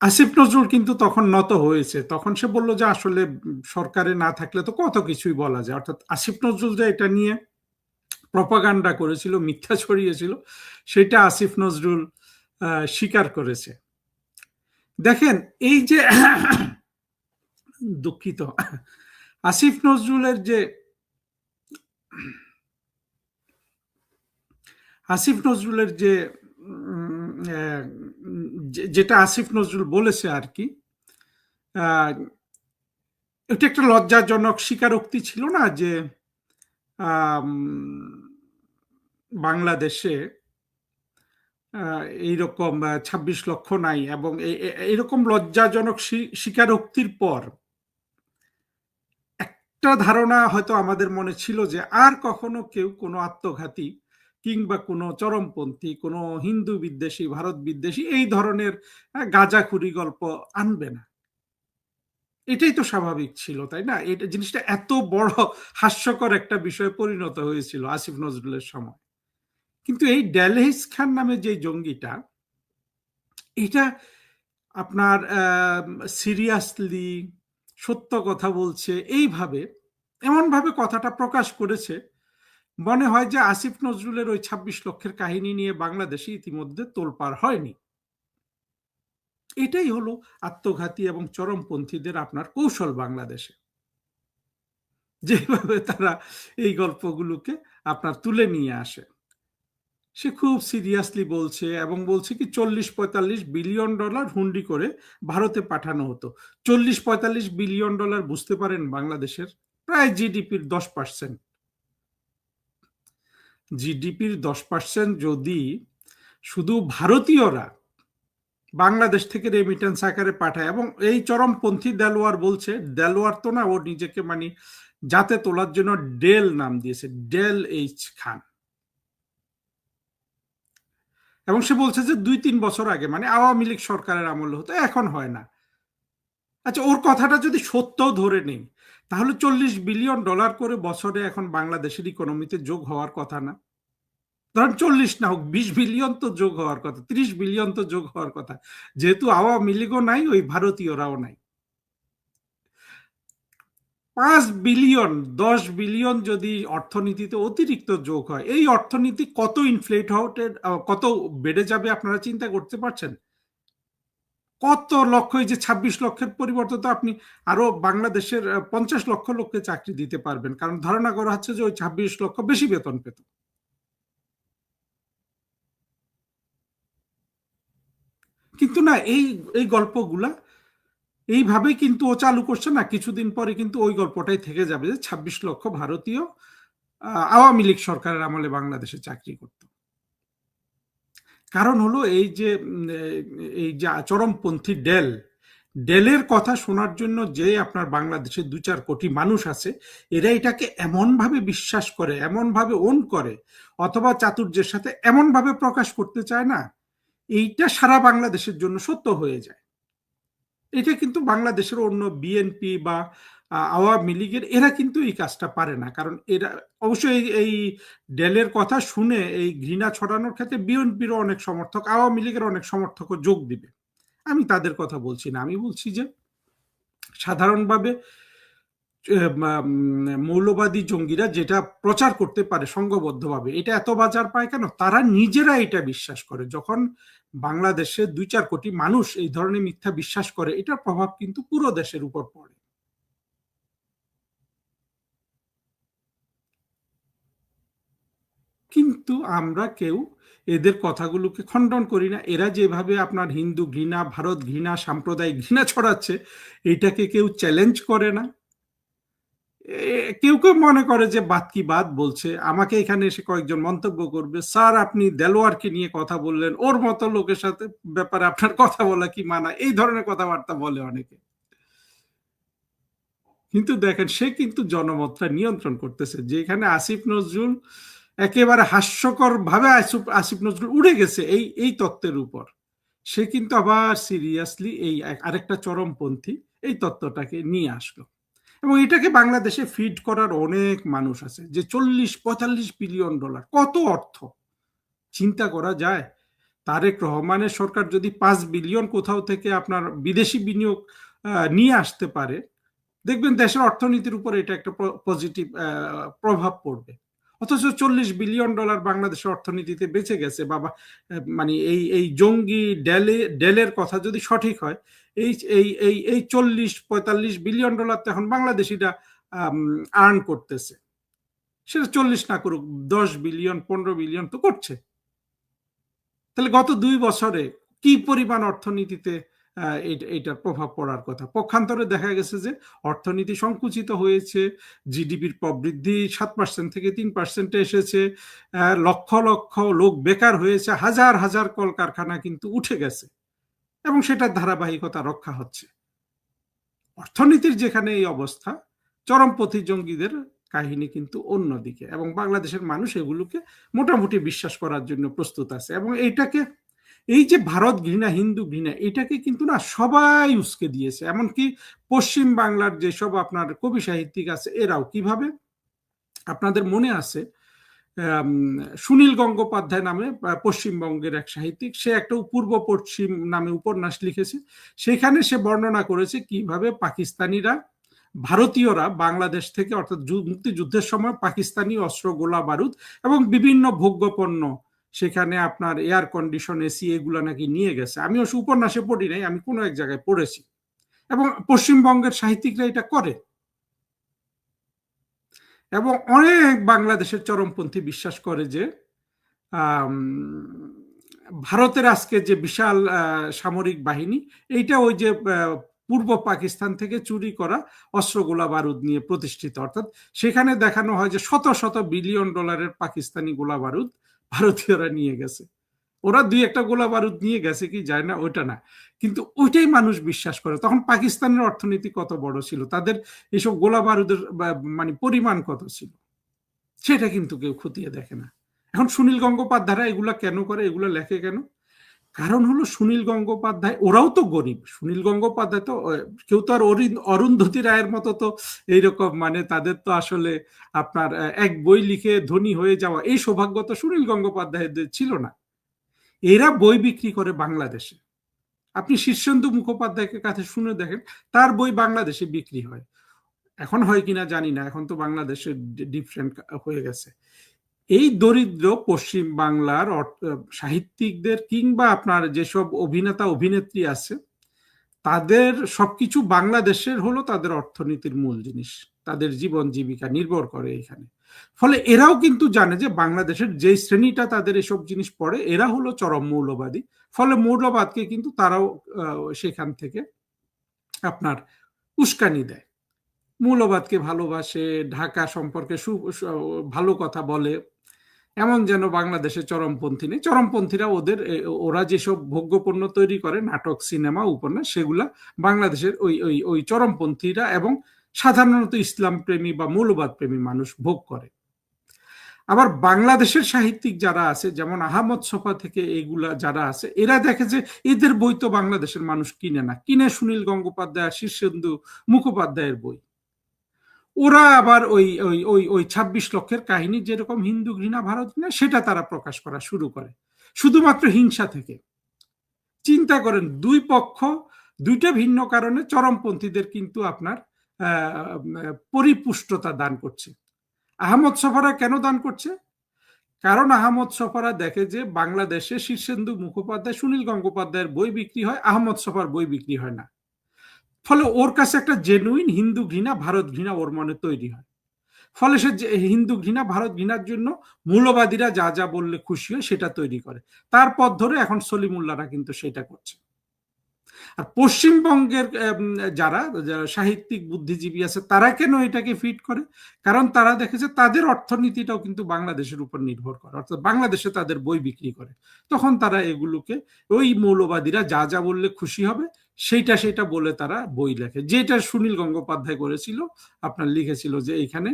আসিফ নজরুল কিন্তু তখন নত হয়েছে। তখন সে বলল যে আসলে সরকারে না থাকলে তো কত কিছুই বলা যায়। অর্থাৎ আসিফ নজরুল যে এটা নিয়ে প্রপাগান্ডা করেছিল, মিথ্যা ছড়িয়েছিল, সেটা আসিফ নজরুল স্বীকার করেছে। দেখেন, এই যে দুঃখিত, আসিফ নজরুলের যেটা আসিফ নজরুল বলেছে আর কি, এটা একটা লজ্জাজনক স্বীকারোক্তি ছিল না যে বাংলাদেশে এইরকম ২৬ লক্ষ নাই। এবং এইরকম লজ্জাজনক স্বীকারোক্তির পর একটা ধারণা হয়তো আমাদের মনে ছিল যে আর কখনো কেউ কোনো আত্মঘাতী কিংবা কোনো চরমপন্থী, কোনো হিন্দু বিদ্বেষী, ভারত বিদ্বেষী এই ধরনের গাঁজাখুরি গল্প আনবে না। এটাই তো স্বাভাবিক ছিল, তাই না? এটা জিনিসটা এত বড় হাস্যকর একটা বিষয়ে পরিণত হয়েছিল আসিফ নজরুলের সময়। কিন্তু এই ডেলহিস খান নামে যে জঙ্গিটা, এটা আপনার সিরিয়াসলি সত্য কথা বলছে, এইভাবে এমনভাবে কথাটা প্রকাশ করেছে, মনে হয় যে আসিফ নজরুলের ওই ২৬ লক্ষের কাহিনী নিয়ে বাংলাদেশে ইতিমধ্যে তোলপাড় হয়নি। এটাই হলো আত্মঘাতী এবং চরমপন্থীদের আপনার কৌশল বাংলাদেশে, যেভাবে তারা এই গল্পগুলোকে আপনার তুলে নিয়ে আসে। সে খুব সিরিয়াসলি বলছে এবং বলছে কি ৪০-৪৫ বিলিয়ন ডলার হুন্ডি করে ভারতে পাঠানো হতো। ৪০-৪৫ বিলিয়ন ডলার বুঝতে পারেন বাংলাদেশের প্রায় জিডিপির 10%। জিডিপির 10% যদি শুধু ভারতীয়রা বাংলাদেশ থেকে রেমিটেন্স আকারে পাঠায়, এবং এই চরমপন্থী দেলোয়ার বলছে, দেলোয়ার তো না, ও নিজেকে মানে যাতে তোলার জন্য ডেল নাম দিয়েছে, ডেল এইচ খান। এবং সে বলছে যে ২-৩ বছর আগে, মানে আওয়ামী লীগ সরকারের আমলে হতো, এখন হয় না। আচ্ছা, ওর কথাটা যদি সত্যও ধরে নেই, তাহলে ৪০ বিলিয়ন ডলার করে বছরে এখন বাংলাদেশের ইকোনমিতে যোগ হওয়ার কথা না? ধরেন ৪০ না হোক, ২০ বিলিয়ন তো যোগ হওয়ার কথা, ৩০ বিলিয়ন তো যোগ হওয়ার কথা। যেহেতু আওয়ামী লীগও নাই, ওই ভারতীয়রাও নাই। ৫ বিলিয়ন ১০ বিলিয়ন যদি অর্থনীতিতে অতিরিক্ত যোগ হয়, এই অর্থনীতি কত ইনফ্লেট কত বেড়ে যাবে আপনারা চিন্তা করতে পারছেন? কত লক্ষ, এই যে ২৬ লক্ষের পরিবর্তে তো আপনি আরো বাংলাদেশের ৫০ লক্ষ লোককে চাকরি দিতে পারবেন, কারণ ধারণা করা হচ্ছে যে ওই ২৬ লক্ষ বেশি বেতন পেত। কিন্তু না, এই গল্পগুলা এইভাবেই কিন্তু ও চালু করছে না। কিছুদিন পরে কিন্তু ওই গল্পটাই থেকে যাবে যে ২৬ লক্ষ ভারতীয় আওয়ামী লীগ সরকারের আমলে বাংলাদেশে চাকরি করত। কারণ হলো এই যে চরমপন্থী ডেলের কথা শোনার জন্য যে আপনার বাংলাদেশে 2-4 কোটি মানুষ আছে, এরা এটাকে এমন ভাবে বিশ্বাস করে, এমন ভাবে ওন করে, অথবা চাতুর্যের সাথে এমন ভাবে প্রকাশ করতে চায় না, এইটা সারা বাংলাদেশের জন্য সত্য হয়ে যায়। এটা কিন্তু বাংলাদেশের অন্য বিএনপি বা আওয়ামী লীগের এরা কিন্তু এই কাজটা পারে না। কারণ এরা অবশ্যই এই ডেলের কথা শুনে এই ঘৃণা ছড়ানোর ক্ষেত্রে বিএনপিরও অনেক সমর্থক, আওয়ামী লীগের অনেক সমর্থকও যোগ দিবে। আমি তাদের কথা বলছি না, আমি বলছি যে সাধারণভাবে মৌলবাদী জঙ্গিরা যেটা প্রচার করতে পারে সংঘবদ্ধভাবে, এটা এত বাজার পায় কেন? তারা নিজেরা এটা বিশ্বাস করে। যখন বাংলাদেশে 2-4 কোটি মানুষ এই ধরনের মিথ্যা বিশ্বাস করে, এটার প্রভাব কিন্তু পুরো দেশের উপর পড়ে। কিন্তু আমরা কেউ এদের কথাগুলোকে খণ্ডন করি না। এরা যেভাবে আপনার হিন্দু ঘৃণা, ভারত ঘৃণা, সাম্প্রদায়িক ঘৃণা ছড়াচ্ছে, এটাকে কেউ চ্যালেঞ্জ করে না। কেউ কেউ মনে করে যে বাত কি বাত বলছে, আমাকে এখানে এসে কয়েকজন মন্তব্য করবে, স্যার আপনি দেলোয়ারকে নিয়ে কথা বললেন, ওর মতো লোকের সাথে ব্যাপারে আপনার কথা বলা কি মানা, এই ধরনের কথাবার্তা বলে অনেকে। কিন্তু দেখেন, সে কিন্তু জনমতটা নিয়ন্ত্রণ করতেছে। যেখানে আসিফ নজরুল একেবারে হাস্যকর ভাবে আসিফ নজরুল উড়ে গেছে এই তত্ত্বের উপর, সে কিন্তু আবার সিরিয়াসলি এই আরেকটা চরমপন্থী এই তত্ত্বটাকে নিয়ে আসলো। এবং এটাকে বাংলাদেশে ফিড করার অনেক মানুষ আছে। যে 40-45 বিলিয়ন ডলার, কত অর্থ চিন্তা করা যায়। তারেক রহমানের সরকার যদি 5 বিলিয়ন কোথাও থেকে আপনার বিদেশি বিনিয়োগ নিয়ে আসতে পারে, দেখবেন দেশের অর্থনীতির উপর এটা একটা পজিটিভ প্রভাব পড়বে। অথচ 40 বিলিয়ন ডলার বাংলাদেশের অর্থনীতিতে বেঁচে গেছে বাবা। মানে এই জঙ্গি ডেলের কথা যদি সঠিক হয়, এই এই এই এই 40-45 বিলিয়ন ডলার তো এখন বাংলাদেশিরা আর্ন করতেছে। সেটা 40 না করুক, 10 বিলিয়ন 15 বিলিয়ন তো করছে। তাহলে গত 2 বছরে কি পরিমাণ অর্থনীতিতে এইটার প্রভাব পড়ার কথা। পক্ষান্তরে দেখা গেছে যে অর্থনীতি সংকুচিত হয়েছে, জিডিপির প্রবৃদ্ধি 7% থেকে 3% এসেছে, লক্ষ লক্ষ লোক বেকার হয়েছে, হাজার হাজার কলকারখানা কিন্তু উঠে গেছে, এবং সেটার ধারাবাহিকতা রক্ষা হচ্ছে। অর্থনীতির যেখানে এই অবস্থা, চরমপন্থী জঙ্গিদের কাহিনী কিন্তু অন্যদিকে, এবং বাংলাদেশের মানুষ এগুলোকে মোটামুটি বিশ্বাস করার জন্য প্রস্তুত আছে। এবং এইটাকে, এই যে ভারত ঘৃণা, হিন্দু ঘৃণা, এটাকে কিন্তু না সবাই উস্কে দিয়েছে। এমনকি পশ্চিম বাংলার যেসব আপনার কবি সাহিত্যিক আছে, এরাও কিভাবে, আপনাদের মনে আছে সুনীল গঙ্গোপাধ্যায় নামে পশ্চিমবঙ্গের এক সাহিত্যিক, সে একটা পূর্ব পশ্চিম নামে উপন্যাস লিখেছে। সেখানে সে বর্ণনা করেছে কিভাবে পাকিস্তানিরা, ভারতীয়রা বাংলাদেশ থেকে, অর্থাৎ মুক্তিযুদ্ধের সময় পাকিস্তানি অস্ত্র, গোলা বারুদ এবং বিভিন্ন ভোগ্যপণ্য, সেখানে আপনার এয়ার কন্ডিশন, এসি, এগুলা নাকি নিয়ে গেছে। আমি অবশ্য উপন্যাসে পড়ি নাই, আমি কোনো এক জায়গায় পড়েছি। এবং পশ্চিমবঙ্গের সাহিত্যিকরা এটা করে। এবং অনেক বাংলাদেশের চরমপন্থী বিশ্বাস করে যে ভারতের আজকে যে বিশাল সামরিক বাহিনী, এইটা ওই যে পূর্ব পাকিস্তান থেকে চুরি করা অস্ত্র, গোলা বারুদ নিয়ে প্রতিষ্ঠিত। অর্থাৎ সেখানে দেখানো হয় যে শত শত বিলিয়ন ডলারের পাকিস্তানি গোলা বারুদ ভারতীয়রা নিয়ে গেছে। ওরা 2-1টা গোলা বারুদ নিয়ে গেছে কি যায় না, ওইটা না, কিন্তু ওইটাই মানুষ বিশ্বাস করে। তখন পাকিস্তানের অর্থনীতি কত বড় ছিল, তাদের এইসব গোলা বারুদের মানে পরিমাণ কত ছিল, সেটা কিন্তু কেউ খতিয়ে দেখে না। এখন সুনীল গঙ্গোপাধ্যায়রা এগুলা কেন করে, এগুলো লেখে কেন? কারণ হলো সুনীল গঙ্গোপাধ্যায়, ওরাও তো গরিব। সুনীল গঙ্গোপাধ্যায় তো, কেউ তো আর অরুন্ধতী রায়ের মতো তো এইরকম, মানে তাদের তো আসলে আপনার এক বই লিখে ধনী হয়ে যাওয়া এই সৌভাগ্য তো সুনীল গঙ্গোপাধ্যায়দের ছিল না। এরা বই বিক্রি করে বাংলাদেশে। আপনি শীর্ষেন্দু মুখোপাধ্যায়কে কাছে শুনে দেখেন, তার বই বাংলাদেশে বিক্রি হয়। এখন হয় কিনা জানি না, এখন তো বাংলাদেশে ডিফারেন্ট হয়ে গেছে। এই দরিদ্র পশ্চিম বাংলার সাহিত্যিকদের কিংবা আপনার যেসব অভিনেতা অভিনেত্রী আছে, তাদের সবকিছু বাংলাদেশের হলো তাদের অর্থনীতির মূল জিনিস, তাদের জীবন জীবিকা নির্ভর করে এখানে। ফলে এরাও কিন্তু জানে যে বাংলাদেশের যে শ্রেণীটা তাদের এসব জিনিস পড়ে, এরা হলো চরম মৌলবাদী। ফলে মৌলবাদকে কিন্তু তারাও সেখান থেকে আপনার উস্কানি দেয়, মৌলবাদকে ভালোবাসে, ঢাকা সম্পর্কে ভালো কথা বলে। এমন যেন বাংলাদেশে চরমপন্থী নেই। চরমপন্থীরা ওরা যেসব ভোগ্যপণ্য তৈরি করে, নাটক, সিনেমা, উপন্যাস, সেগুলা বাংলাদেশের ওই ওই ওই চরমপন্থীরা এবং সাধারণত ইসলাম প্রেমী বা মৌলবাদ প্রেমী মানুষ ভোগ করে। আবার বাংলাদেশের সাহিত্যিক যারা আছে, যেমন আহমদ ছফা থেকে এগুলা যারা আছে, এরা দেখে যে এদের বই তো বাংলাদেশের মানুষ কিনে না, কিনে সুনীল গঙ্গোপাধ্যায়, শীর্ষেন্দু মুখোপাধ্যায়ের বই। ওরা আবার ওই ওই ওই ওই ২৬ লক্ষের কাহিনী, যেরকম হিন্দু ঘৃণা, ভারত ঘৃণা, সেটা তারা প্রকাশ করা শুরু করে শুধুমাত্র হিংসা থেকে। চিন্তা করেন, দুই পক্ষ দুইটা ভিন্ন কারণে চরমপন্থীদের কিন্তু আপনার পরিপুষ্টতা দান করছে। আহমদ ছফারা কেন দান করছে? কারণ আহমদ ছফারা দেখে যে বাংলাদেশে শীর্ষেন্দু মুখোপাধ্যায়, সুনীল গঙ্গোপাধ্যায়ের বই বিক্রি হয়, আহমদ ছফার বই বিক্রি হয় না। ফলে ওর কাছে একটা জেনুইন হিন্দু ঘৃণা, ভারত ঘৃণা ওর মনে তৈরি হয়। ফলে সে হিন্দু ঘৃণা, ভারত ঘৃণার জন্য মৌলবাদীরা যা যা বললে খুশি হয় সেটা তৈরি করে। তার পথ ধরে এখন সলিমুল্লাহরা কিন্তু সেটা করছে। আর পশ্চিমবঙ্গের যারা সাহিত্যিক বুদ্ধিজীবী আছে, তারা কেন এটাকে ফিট করে? কারণ তারা দেখেছে তাদের অর্থনীতিটাও কিন্তু বাংলাদেশের উপর নির্ভর করে, অর্থাৎ বাংলাদেশে তাদের বই বিক্রি করে। তখন তারা এগুলোকে, ওই মৌলবাদীরা যা যা বললে খুশি হবে সেইটা বলে তারা বই লেখে। যেটা সুনীল গঙ্গোপাধ্যায় করেছিল, আপনার লিখেছিল যে এইখানে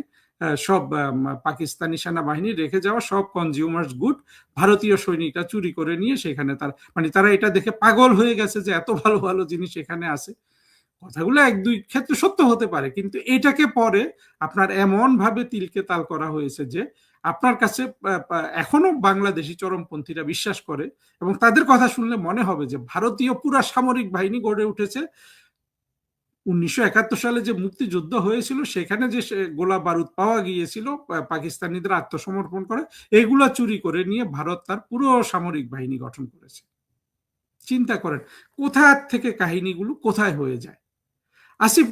সব পাকিস্তানি সেনাবাহিনী রেখে যাওয়া সব কনজিউমার্স গুড ভারতীয় সৈনিকরা চুরি করে নিয়ে সেখানে তারা এটা দেখে পাগল হয়ে গেছে যে এত ভালো ভালো জিনিস এখানে আছে। কথাগুলো এক দুই ক্ষেত্রে সত্য হতে পারে, কিন্তু এটাকে পরে আপনার এমন ভাবে তিলকে তাল করা হয়েছে যে আপনার কাছে এখনো বাংলাদেশি চরমপন্থীরা বিশ্বাস করে, এবং তাদের কথা শুনলে মনে হবে যে ভারতীয় পুরা সামরিক বাহিনী গড়ে উঠেছে ১৯৭১ সালে যে মুক্তিযুদ্ধ হয়েছিল, সেখানে যে গোলা বারুদ পাওয়া গিয়েছিল পাকিস্তানিদের আত্মসমর্পণ করে, এগুলা চুরি করে নিয়ে ভারত তার পুরো সামরিক বাহিনী গঠন করেছে। চিন্তা করেন কোথা থেকে কাহিনীগুলো কোথায় হয়ে যায়। আসিফ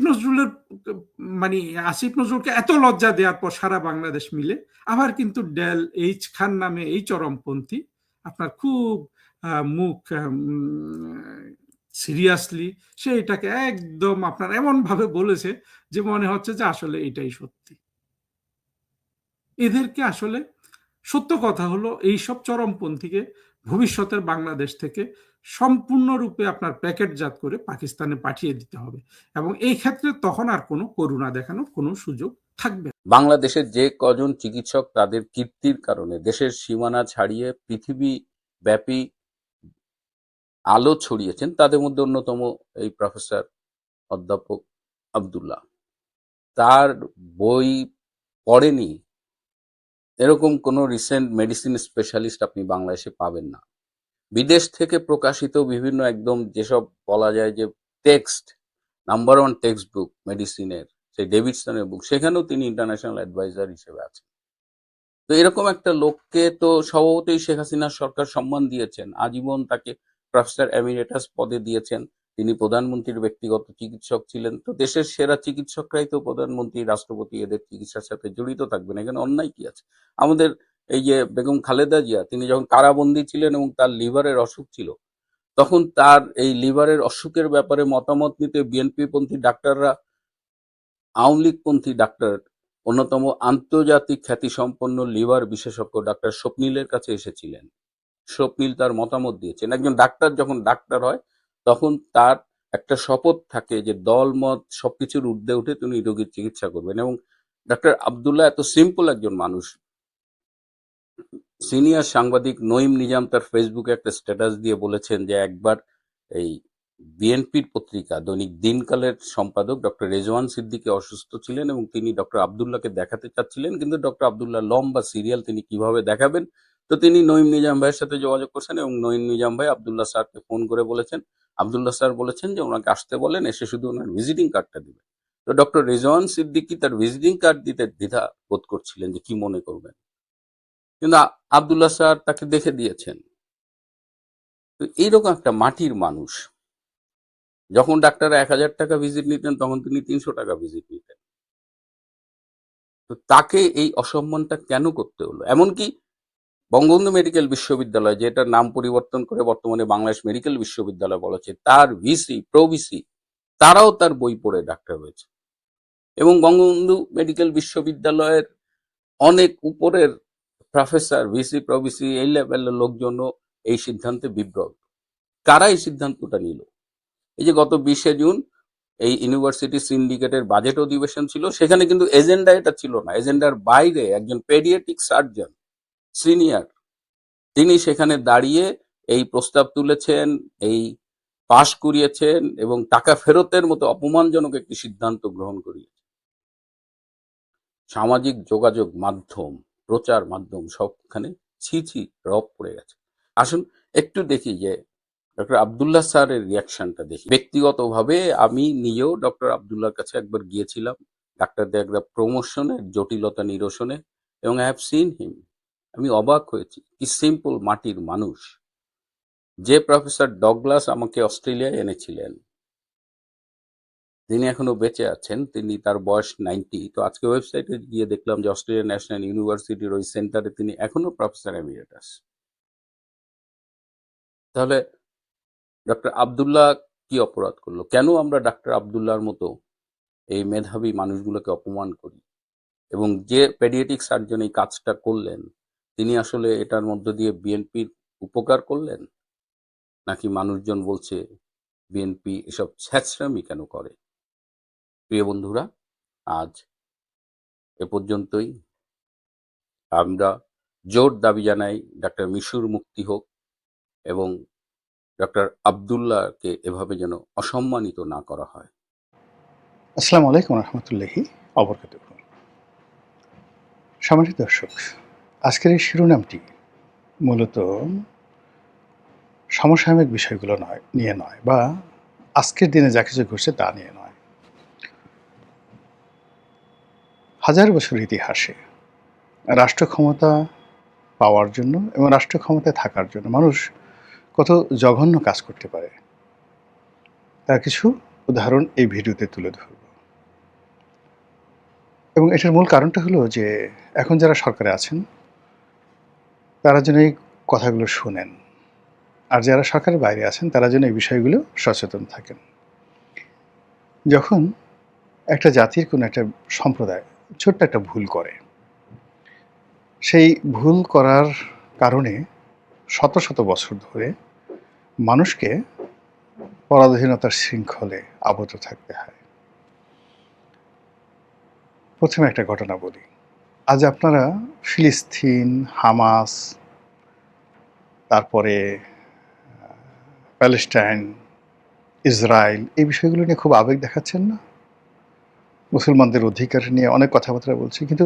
নজরুলকে এত লজ্জা দেওয়ার পর সারা বাংলাদেশ মিলে আবার কিন্তু ডেল এইচ খান নামে এই চরমপন্থী আপনার খুব মুখ সিরিয়াসলি সে এটাকে একদম আপনার এমন ভাবে বলেছে যে মনে হচ্ছে যে আসলে এটাই সত্যি। এদেরকে আসলে, সত্য কথা হলো, এইসব চরমপন্থীকে ভবিষ্যতের বাংলাদেশ থেকে সম্পূর্ণরূপে আপনার প্যাকেটজাত করে পাকিস্তানে পাঠিয়ে দিতে হবে, এবং এই ক্ষেত্রে তখন আর কোনো করুণা দেখানোর কোনো সুযোগ থাকবে না।
বাংলাদেশের যে কজন চিকিৎসক তাদের কীর্তির কারণে দেশের সীমানা ছাড়িয়ে পৃথিবী ব্যাপী আলো ছড়িয়েছেন, তাদের মধ্যে অন্যতম এই প্রফেসর অধ্যাপক আব্দুল্লাহ। তার বই পড়েনি এরকম কোনো রিসেন্ট মেডিসিন স্পেশালিস্ট আপনি বাংলাদেশে পাবেন না। বিদেশ থেকে প্রকাশিত বিভিন্ন একদম যেসব বলা যায় যে টেক্সট, নাম্বার 1 টেক্সট বুক মেডিসিনের, সেই ডেভিডসনের বুক, সেখানেও তিনি ইন্টারন্যাশনাল অ্যাডভাইজার হিসেবে আছেন। তো এরকম একটা লোককে তো স্বভাবতই শেখ হাসিনার সরকার সম্মান দিয়েছেন, আজীবন তাকে প্রফেসর এমিরেটাস পদে দিয়েছেন। তিনি প্রধানমন্ত্রীর ব্যক্তিগত চিকিৎসক ছিলেন। তো দেশের সেরা চিকিৎসকরাই তো প্রধানমন্ত্রী, রাষ্ট্রপতি এদের চিকিৎসার সাথে জড়িত থাকবেন, এখানে অন্যায় কি আছে? আমাদের এই যে বেগম খালেদা জিয়া, তিনি যখন কারাবন্দী ছিলেন এবং তার লিভারের অসুখ ছিল, তখন তার এই লিভারের অসুখের ব্যাপারে মতামত নিতে বিএনপি পন্থী ডাক্তাররা আওয়ামী লীগপন্থী ডাক্তার, অন্যতম আন্তর্জাতিক খ্যাতিসম্পন্ন লিভার বিশেষজ্ঞ ডাক্তার স্বপ্নিলের কাছে এসেছিলেন। স্বপ্নিল তার মতামত দিয়েছেন। একজন ডাক্তার যখন ডাক্তার হয় তখন তার একটা শপথ থাকে যে দলমত সবকিছুর ঊর্ধ্বে উঠে তিনি রোগীর চিকিৎসা করবেন। এবং ডাক্তার আব্দুল্লাহ এত সিম্পল একজন মানুষ। সিনিয়র সাংবাদিক নঈম নিজাম তার ফেসবুকে একটা স্ট্যাটাস দিয়ে বলেছেন যে একবার এই বিএনপির পত্রিকা দৈনিক দিনকালের সম্পাদক ডক্টর রেজওয়ান সিদ্দিকী অসুস্থ ছিলেন এবং তিনি ডক্টর আব্দুল্লাহকে দেখাতে চাচ্ছিলেন, কিন্তু ডক্টর আব্দুল্লাহ লম্বা সিরিয়াল, তিনি কিভাবে দেখাবেন? তো তিনি নঈম নিজাম ভাইয়ের সাথে যোগাযোগ করছেন এবং নঈম নিজাম ভাই আব্দুল্লাহ স্যারকে ফোন করে বলেছেন, আব্দুল্লাহ স্যার বলেছেন যে ওনাকে আসতে বলেন, এসে শুধু ওনার ভিজিটিং কার্ডটা দিবেন। তো ডক্টর রেজওয়ান সিদ্দিকী তার ভিজিটিং কার্ড দিতে দ্বিধা বোধ করছিলেন যে কি মনে করবেন, কিন্তু আব্দুল্লাহ স্যার তাকে দেখে দিয়েছেন। তো এইরকম একটা মাটির মানুষ, যখন ডাক্তাররা ১,০০০ টাকা ভিজিট নিতেন তখন তিনি ৩০০ টাকা ভিজিট নিতেন। তো তাকে এই অসম্মানটা কেন করতে হলো? এমনকি বঙ্গবন্ধু মেডিকেল বিশ্ববিদ্যালয়, যেটার নাম পরিবর্তন করে বর্তমানে বাংলাদেশ মেডিকেল বিশ্ববিদ্যালয় বলা হচ্ছে, তার ভিসি প্রভিসি তারাও তার বই পড়ে ডাক্তার হয়েছে। এবং বঙ্গবন্ধু মেডিকেল বিশ্ববিদ্যালয়ের অনেক উপরের প্রফেসর, ভিসি, প্রভিসি এই লেভেলের লোকজনও এই সিদ্ধান্তে বিব্রত। কারা এই সিদ্ধান্তটা নিল? এই যে গত 20শে জুন এই ইউনিভার্সিটি সিন্ডিকেটের বাজেট অধিবেশন ছিল, সেখানে কিন্তু এজেন্ডা এটা ছিল না। এজেন্ডার বাইরে একজন পেডিয়াট্রিক সার্জন সিনিয়র, তিনি সেখানে দাঁড়িয়ে এই প্রস্তাব তুলেছেন, এই পাশ করিয়েছেন এবং টাকা ফেরতের মতো অপমানজনক একটি সিদ্ধান্ত গ্রহণ করিয়েছেন। সামাজিক যোগাযোগ মাধ্যম, প্রচার মাধ্যম সবখানে ছি ছি রব পড়ে গেছে। আসুন একটু দেখি যে ডক্টর আব্দুল্লাহ স্যারের রিয়াকশনটা দেখি। ব্যক্তিগতভাবে আমি নিজেও ডক্টর আব্দুল্লাহর কাছে একবার গিয়েছিলাম ডাক্তারদের একটা প্রমোশনের জটিলতা নিরসনে, এবং আই হ্যাভ সিন হিম। আমি অবাক হয়েছি, কি সিম্পল মাটির মানুষ। যে প্রফেসর ডগলাস আমাকে অস্ট্রেলিয়ায় এনেছিলেন, তিনি এখনো বেঁচে আছেন, তিনি তার বয়স 90। তো আজকে ওয়েবসাইটে গিয়ে দেখলাম যে অস্ট্রেলিয়ান ন্যাশনাল ইউনিভার্সিটির ওই সেন্টারে তিনি এখনো প্রফেসর এমিরেটাস। তাহলে ডক্টর আব্দুল্লাহ কি অপরাধ করলো? কেন আমরা ডক্টর আব্দুল্লাহর মতো এই মেধাবী মানুষগুলোকে অপমান করি? এবং যে পেডিয়াট্রিক সার্জন এই কাজটা করলেন, তিনি আসলে এটার মধ্য দিয়ে বিএনপির উপকার করলেন, নাকি মানুষজন বলছে বিএনপি এসব ছ্যাচরামি কেন করে? প্রিয় বন্ধুরা, আজ এ পর্যন্তই। আমরা জোর দাবি জানাই ডক্টর মিশুর মুক্তি হোক এবং ডক্টর আব্দুল্লাহকে এভাবে যেন অসম্মানিত না করা হয়।
আসসালামু আলাইকুম রহমতুল্লাহি অবরকাতুহ। সম্মানিত দর্শক, আজকের এই শিরোনামটি মূলত সমসাময়িক বিষয়গুলো নিয়ে নয়, বা আজকের দিনে যা কিছু ঘটছে তা নিয়ে নয়। হাজার বছর ইতিহাসে রাষ্ট্র ক্ষমতা পাওয়ার জন্য এবং রাষ্ট্র ক্ষমতায় থাকার জন্য মানুষ কত জঘন্য কাজ করতে পারে তার কিছু উদাহরণ এই ভিডিওতে তুলে ধরব। এবং এটার মূল কারণটা হলো যে এখন যারা সরকারে আছেন তারা যেন এই কথাগুলো শোনেন, আর যারা সরকারের বাইরে আছেন তারা যেন এই বিষয়গুলো সচেতন থাকেন। যখন একটা জাতির কোনো একটা সম্প্রদায় ছোট্ট একটা ভুল করে, সেই ভুল করার কারণে শত শত বছর ধরে মানুষকে পরাধীনতার শৃঙ্খলে আবদ্ধ থাকতে হয়। প্রথমে একটা ঘটনা বলি। আজ আপনারা ফিলিস্তিন, হামাস, তারপরে প্যালেস্টাইন, ইসরায়েল, এই বিষয়গুলো নিয়ে খুব আবেগ দেখাচ্ছেন না? মুসলমানদের অধিকার নিয়ে অনেক কথাবার্তা বলছি, কিন্তু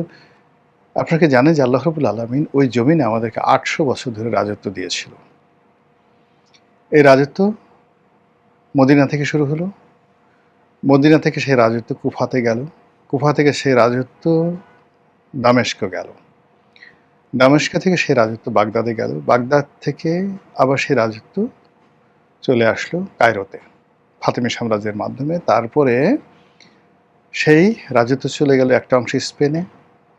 আপনাকে জানেন যে আল্লাহ রাব্বুল আলামিন ওই জমিনে আমাদেরকে 800 বছর ধরে রাজত্ব দিয়েছিল। এই রাজত্ব মদিনা থেকে শুরু হলো, মদিনা থেকে সেই রাজত্ব কুফাতে গেল, কুফা থেকে সেই রাজত্ব দামেস্ক গেল, দামেস্ক থেকে সেই রাজত্ব বাগদাদে গেল, বাগদাদ থেকে আবার সেই রাজত্ব চলে আসলো কায়রোতে ফাতেমি সাম্রাজ্যের মাধ্যমে। তারপরে সেই রাজত্ব চলে গেল একটা অংশ স্পেনে,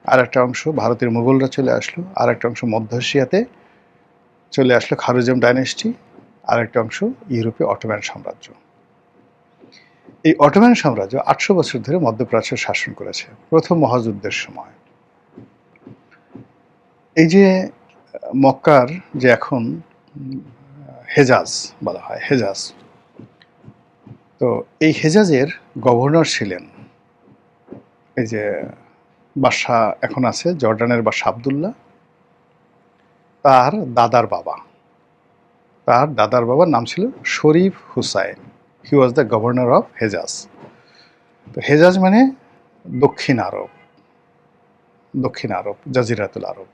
আর একটা অংশ ভারতের মুঘলরা চলে আসলো, আর একটা অংশ মধ্য এশিয়াতে চলে আসলো খারুজম ডাইনেস্টি, আর একটা অংশ ইউরোপে অটোম্যান সাম্রাজ্য। এই অটোম্যান সাম্রাজ্য 800 বছর ধরে মধ্যপ্রাচ্য শাসন করেছে প্রথম মহাযুদ্ধের সময়। এই যে মক্কার যে এখন হেজাজ বলা হয়, হেজাজ, তো এই হেজাজের গভর্নর ছিলেন এই যে বাদশাহ এখন আছে জর্ডানের বাদশাহ আবদুল্লাহ, তার দাদার বাবার নাম ছিল Sharif Hussein. He was the governor of Hejaz. তো হেজাজ মানে দক্ষিণ আরব, জাজিরাতুল আরব।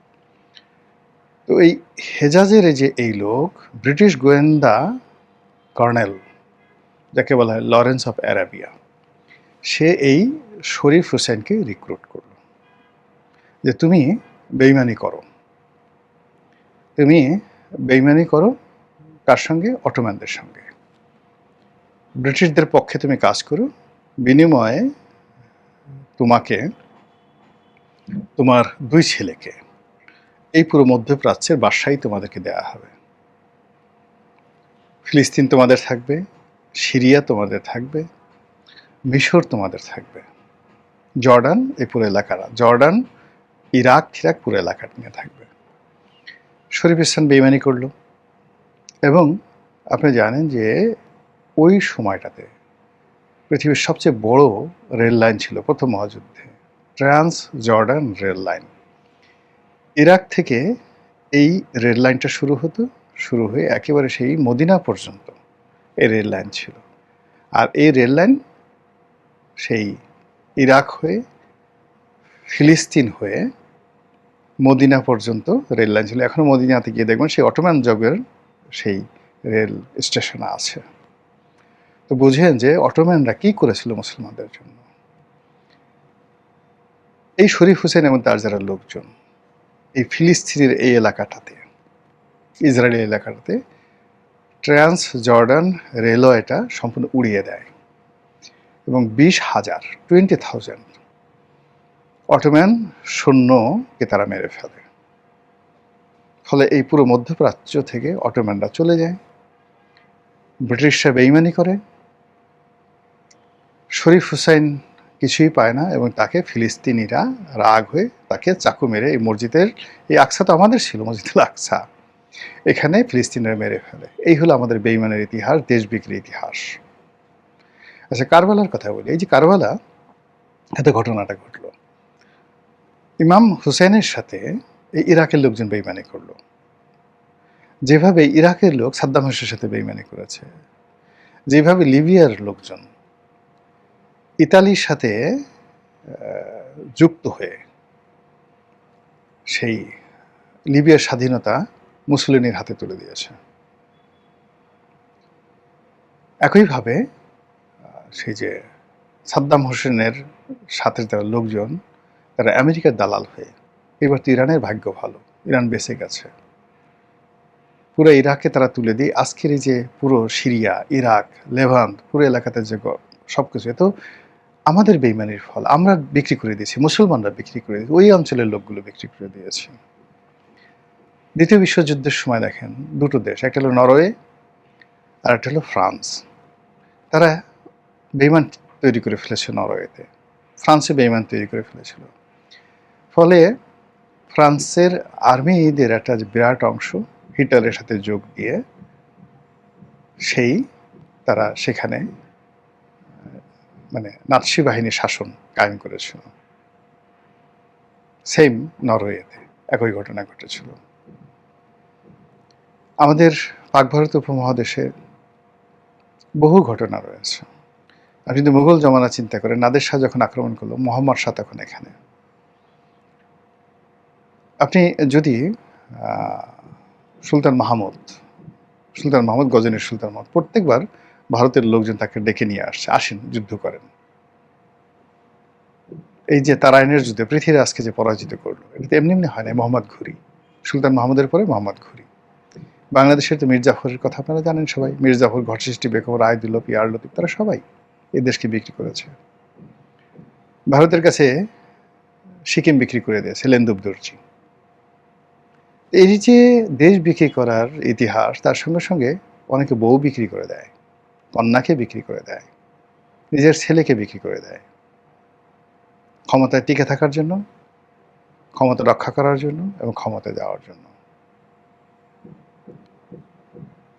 তো এই হেজাজের এই লোক ব্রিটিশ গোয়েন্দা কর্নেল, যাকে বলা হয় লরেন্স অফ অ্যারাবিয়া, সে এই শরীফ হুসাইনকে রিক্রুট করলো যে তুমি বেইমানি করো কার সঙ্গে? অটোম্যানদের সঙ্গে। ব্রিটিশদের পক্ষে তুমি কাজ করো, বিনিময়ে তোমাকে তোমার 2 ছেলেকে এই পুরো মধ্যপ্রাচ্যের বাদশাহী তোমাদেরকে দেয়া হবে। ফিলিস্তিন তোমাদের থাকবে, সিরিয়া তোমাদের থাকবে, মিশর তোমাদের থাকবে, জর্ডান, এই পুরো এলাকাটা, জর্ডান, ইরাক পুরো এলাকাটা নিয়ে থাকবে। শরীফ ইসলাম বেইমানি করলো। এবং আপনি জানেন যে ওই সময়টাতে পৃথিবীর সবচেয়ে বড় রেল লাইন ছিল প্রথম মহাযুদ্ধে, trans Jordan rail line. Iraq থেকে এই রেল লাইনটা শুরু হয়ে একেবারে সেই মদিনা পর্যন্ত এই রেল লাইন ছিল। আর এই রেল লাইন সেই ইরাক হয়ে ফিলিস্তিন হয়ে মদিনা পর্যন্ত রেল লাইন ছিল। এখনো মদিনাতে গিয়ে দেখবেন সেই অটোম্যান যুগের সেই রেল স্টেশন আছে। তো বুঝেন যে অটোম্যানরা কি করেছিল মুসলমানদের জন্য। এই শরীফ হোসেন এবং তার যারা লোকজন এই ফিলিস্তিনের এই এলাকাটাতে, ইসরায়েলি এলাকাটাতে ট্রান্স জর্ডান রেলওয়েটা সম্পূর্ণ উড়িয়ে দেয় এবং 20,000 অটোম্যান সৈন্যকে তারা মেরে ফেলে। ফলে এই পুরো মধ্যপ্রাচ্য থেকে অটোম্যানরা চলে যায়। ব্রিটিশরা বেইমানি করে, শরীফ হুসাইন কিছুই পায় না এবং তাকে ফিলিস্তিনিরা রাগ হয়ে তাকে চাকু মেরে এই মসজিদের, এই আকসা তো আমাদের ছিল, মসজিদুল আকসা, এখানে ফিলিস্তিনিরা মেরে ফেলে। এই হলো আমাদের বেইমানের ইতিহাস, দেশ বিক্রির ইতিহাস। আচ্ছা, কারবালার কথা বলি। এই যে কারবালা এত ঘটনাটা ঘটলো, ইমাম হুসেনের সাথে এই ইরাকের লোকজন বেইমানি করলো, যেভাবে ইরাকের লোক সাদ্দাম হোসেনের সাথে বেইমানি করেছে, যেভাবে লিবিয়ার লোকজন ইতালির সাথে যুক্ত হয়ে সেই লিবিয়ার স্বাধীনতা মুসলিনের হাতে তুলে দিয়েছে, একইভাবে সেই যে সাদ্দাম হোসেনের সাথে যারা লোকজন তারা আমেরিকার দালাল হয়ে, এবার তো ইরানের ভাগ্য ভালো, ইরান বেঁচে গেছে, পুরো ইরাককে তারা তুলে দিয়ে আজকের এই যে পুরো সিরিয়া, ইরাক, লেভান্ট, পুরো এলাকাতে যে সব কিছু, এত আমাদের বেইমানির ফল। আমরা বিক্রি করে দিয়েছি, মুসলমানরা বিক্রি করে দিয়েছি, ওই অঞ্চলের লোকগুলো বিক্রি করে দিয়েছে। দ্বিতীয় বিশ্বযুদ্ধের সময় দেখেন দুটো দেশ, একটা হলো নরওয়ে আর একটা হলো ফ্রান্স, তারা বেইমান তৈরি করে ফেলেছে নরওয়েতে, ফ্রান্সে বেইমান তৈরি করে ফেলেছিল। ফলে ফ্রান্সের আর্মিদের একটা বিরাট অংশ হিটলারের সাথে যোগ দিয়ে সেই তারা সেখানে মানে নাৎসি বাহিনীর শাসন কায়েম করেছিল। সেম নরওয়েতে একই ঘটনা ঘটেছিল। আমাদের পাক ভারত উপমহাদেশে বহু ঘটনা রয়েছে। আপনি যদি মুঘল জমানা চিন্তা করেন, নাদের শাহ যখন আক্রমণ করলো, মোহাম্মদ শাহ তখন এখানে। আপনি যদি সুলতান মাহমুদ গজনীর সুলতান মাহমুদ প্রত্যেকবার ভারতের লোকজন তাকে ডেকে নিয়ে আসেন যুদ্ধ করেন। এই যে তারাইনের যুদ্ধে পৃথিবীরাজকে যে পরাজিত করলো, এটা এমনি এমনি হয় না। মোহাম্মদ ঘুরি, সুলতান মাহমুদের পরে মোহাম্মদ ঘুরি। বাংলাদেশের তো মীর জাফরের কথা আপনারা জানেন সবাই, মীর জাফর, ঘটসৃষ্টি বেগম, রায়দুল্লাহ, পিয়ার লতিফ, তারা সবাই এই দেশকে বিক্রি করেছে। ভারতের কাছে সিকিম বিক্রি করে দিয়েছে লেন্দুব দর্জি। এই যে দেশ বিক্রি করার ইতিহাস, তার সঙ্গে সঙ্গে অনেকে বউ বিক্রি করে দেয়, কন্যাকে বিক্রি করে দেয়, নিজের ছেলেকে বিক্রি করে দেয়, ক্ষমতায় টিকে থাকার জন্য, ক্ষমতা রক্ষা করার জন্য এবং ক্ষমতায় যাওয়ার জন্য।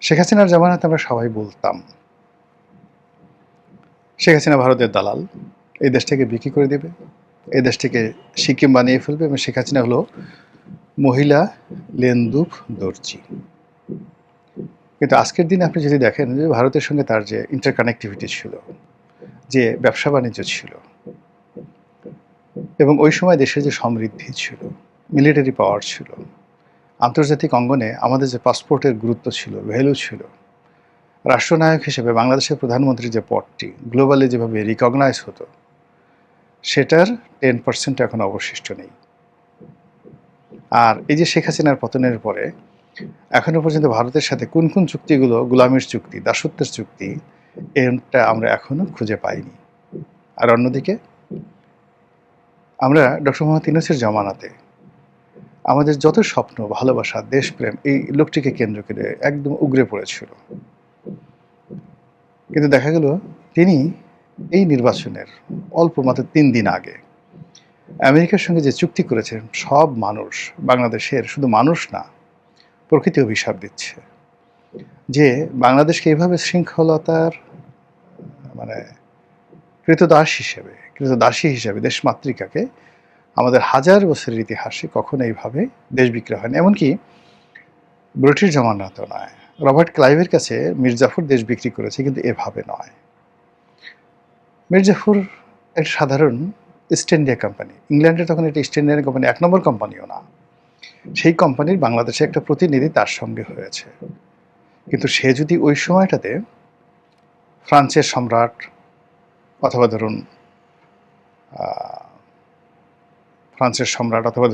শেখ হাসিনার জামানাতে আমরা সবাই বলতাম শেখ হাসিনা ভারতের দালাল, এই দেশটাকে বিক্রি করে দেবে, এই দেশটাকে সিকিম বানিয়ে ফেলবে, এবং শেখ হাসিনা হলো মহিলা লেন্দুব দর্জি। কিন্তু আজকের দিনে আপনি যদি দেখেন যে ভারতের সঙ্গে তার যে ইন্টারকানেক্টিভিটি ছিল, যে ব্যবসা বাণিজ্য ছিল, এবং ওই সময় দেশের যে সমৃদ্ধি ছিল, মিলিটারি পাওয়ার ছিল, আন্তর্জাতিক অঙ্গনে আমাদের যে পাসপোর্টের গুরুত্ব ছিল, ভ্যালু ছিল, রাষ্ট্রনায়ক হিসেবে বাংলাদেশের প্রধানমন্ত্রীর যে পদটি গ্লোবালি যেভাবে রিকগনাইজ হতো, সেটার 10% এখন অবশিষ্ট নেই। আর এই যে শেখ হাসিনার পতনের পরে এখনো পর্যন্ত ভারতের সাথে কোন কোন চুক্তিগুলো গোলামির চুক্তি, দাসত্বের চুক্তি, এটা আমরা এখনো খুঁজে পাইনি। আর অন্যদিকে আমরা ডক্টর মোহাম্মদ ইউনূসের জামানাতে আমাদের যত স্বপ্ন, ভালোবাসা, দেশপ্রেম এই লোকটিকে কেন্দ্র করে একদম উগরে পড়েছিল। কিন্তু দেখা গেল তিনি এই নির্বাচনের অল্প মাত্র 3 দিন আগে আমেরিকার সঙ্গে যে চুক্তি করেছেন, সব মানুষ, বাংলাদেশের শুধু মানুষ না, প্রকৃতি অভিশাপ দিচ্ছে যে বাংলাদেশকে এইভাবে শৃঙ্খলতার মানে কৃতদাসী হিসেবে দেশমাতৃকাকে আমাদের হাজার বছরের ইতিহাসে কখনো এইভাবে দেশ বিক্রি হয়নি। এমনকি ব্রিটিশ জমানাতেও নয়। রবার্ট ক্লাইভের কাছে মীর জাফর দেশ বিক্রি করেছে, কিন্তু এভাবে নয়। মীর জাফর একটা সাধারণ ইস্ট ইন্ডিয়া কোম্পানি, ইংল্যান্ডে তখন একটা ইস্ট ইন্ডিয়ান কোম্পানি, 1 নম্বর কোম্পানিও না, সেই কোম্পানির বাংলাদেশে একটা প্রতিনিধি তার সঙ্গে হয়েছে। কিন্তু সে যদি ওই সময়টাতে ফ্রান্সের সম্রাট অথবা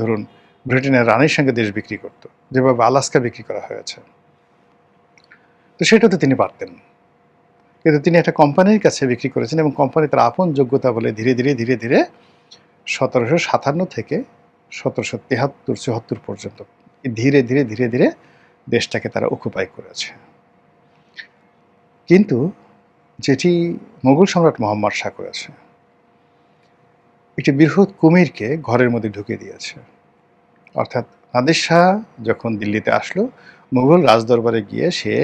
ধরুন ব্রিটেনের রানীর সঙ্গে দেশ বিক্রি করত, যেভাবে আলাস্কা বিক্রি করা হয়েছে, তো সেটা তো তিনি পারতেন। কিন্তু তিনি একটা কোম্পানির কাছে বিক্রি করেছেন এবং কোম্পানি তার আপন যোগ্যতা বলে ধীরে ধীরে 1757 থেকে 1773-74 পর্যন্ত ধীরে ধীরে দেশটাকে তারা অকুপাই করেছে। কিন্তু যেটি মোগল সম্রাট মোহাম্মদ শাহ করেছে, একটি বৃহৎ কুমিরকে ঘরের মধ্যে ঢুকে দিয়েছে। অর্থাৎ নাদির শাহ যখন দিল্লিতে আসলো, মুঘল রাজদরবারে গিয়ে সে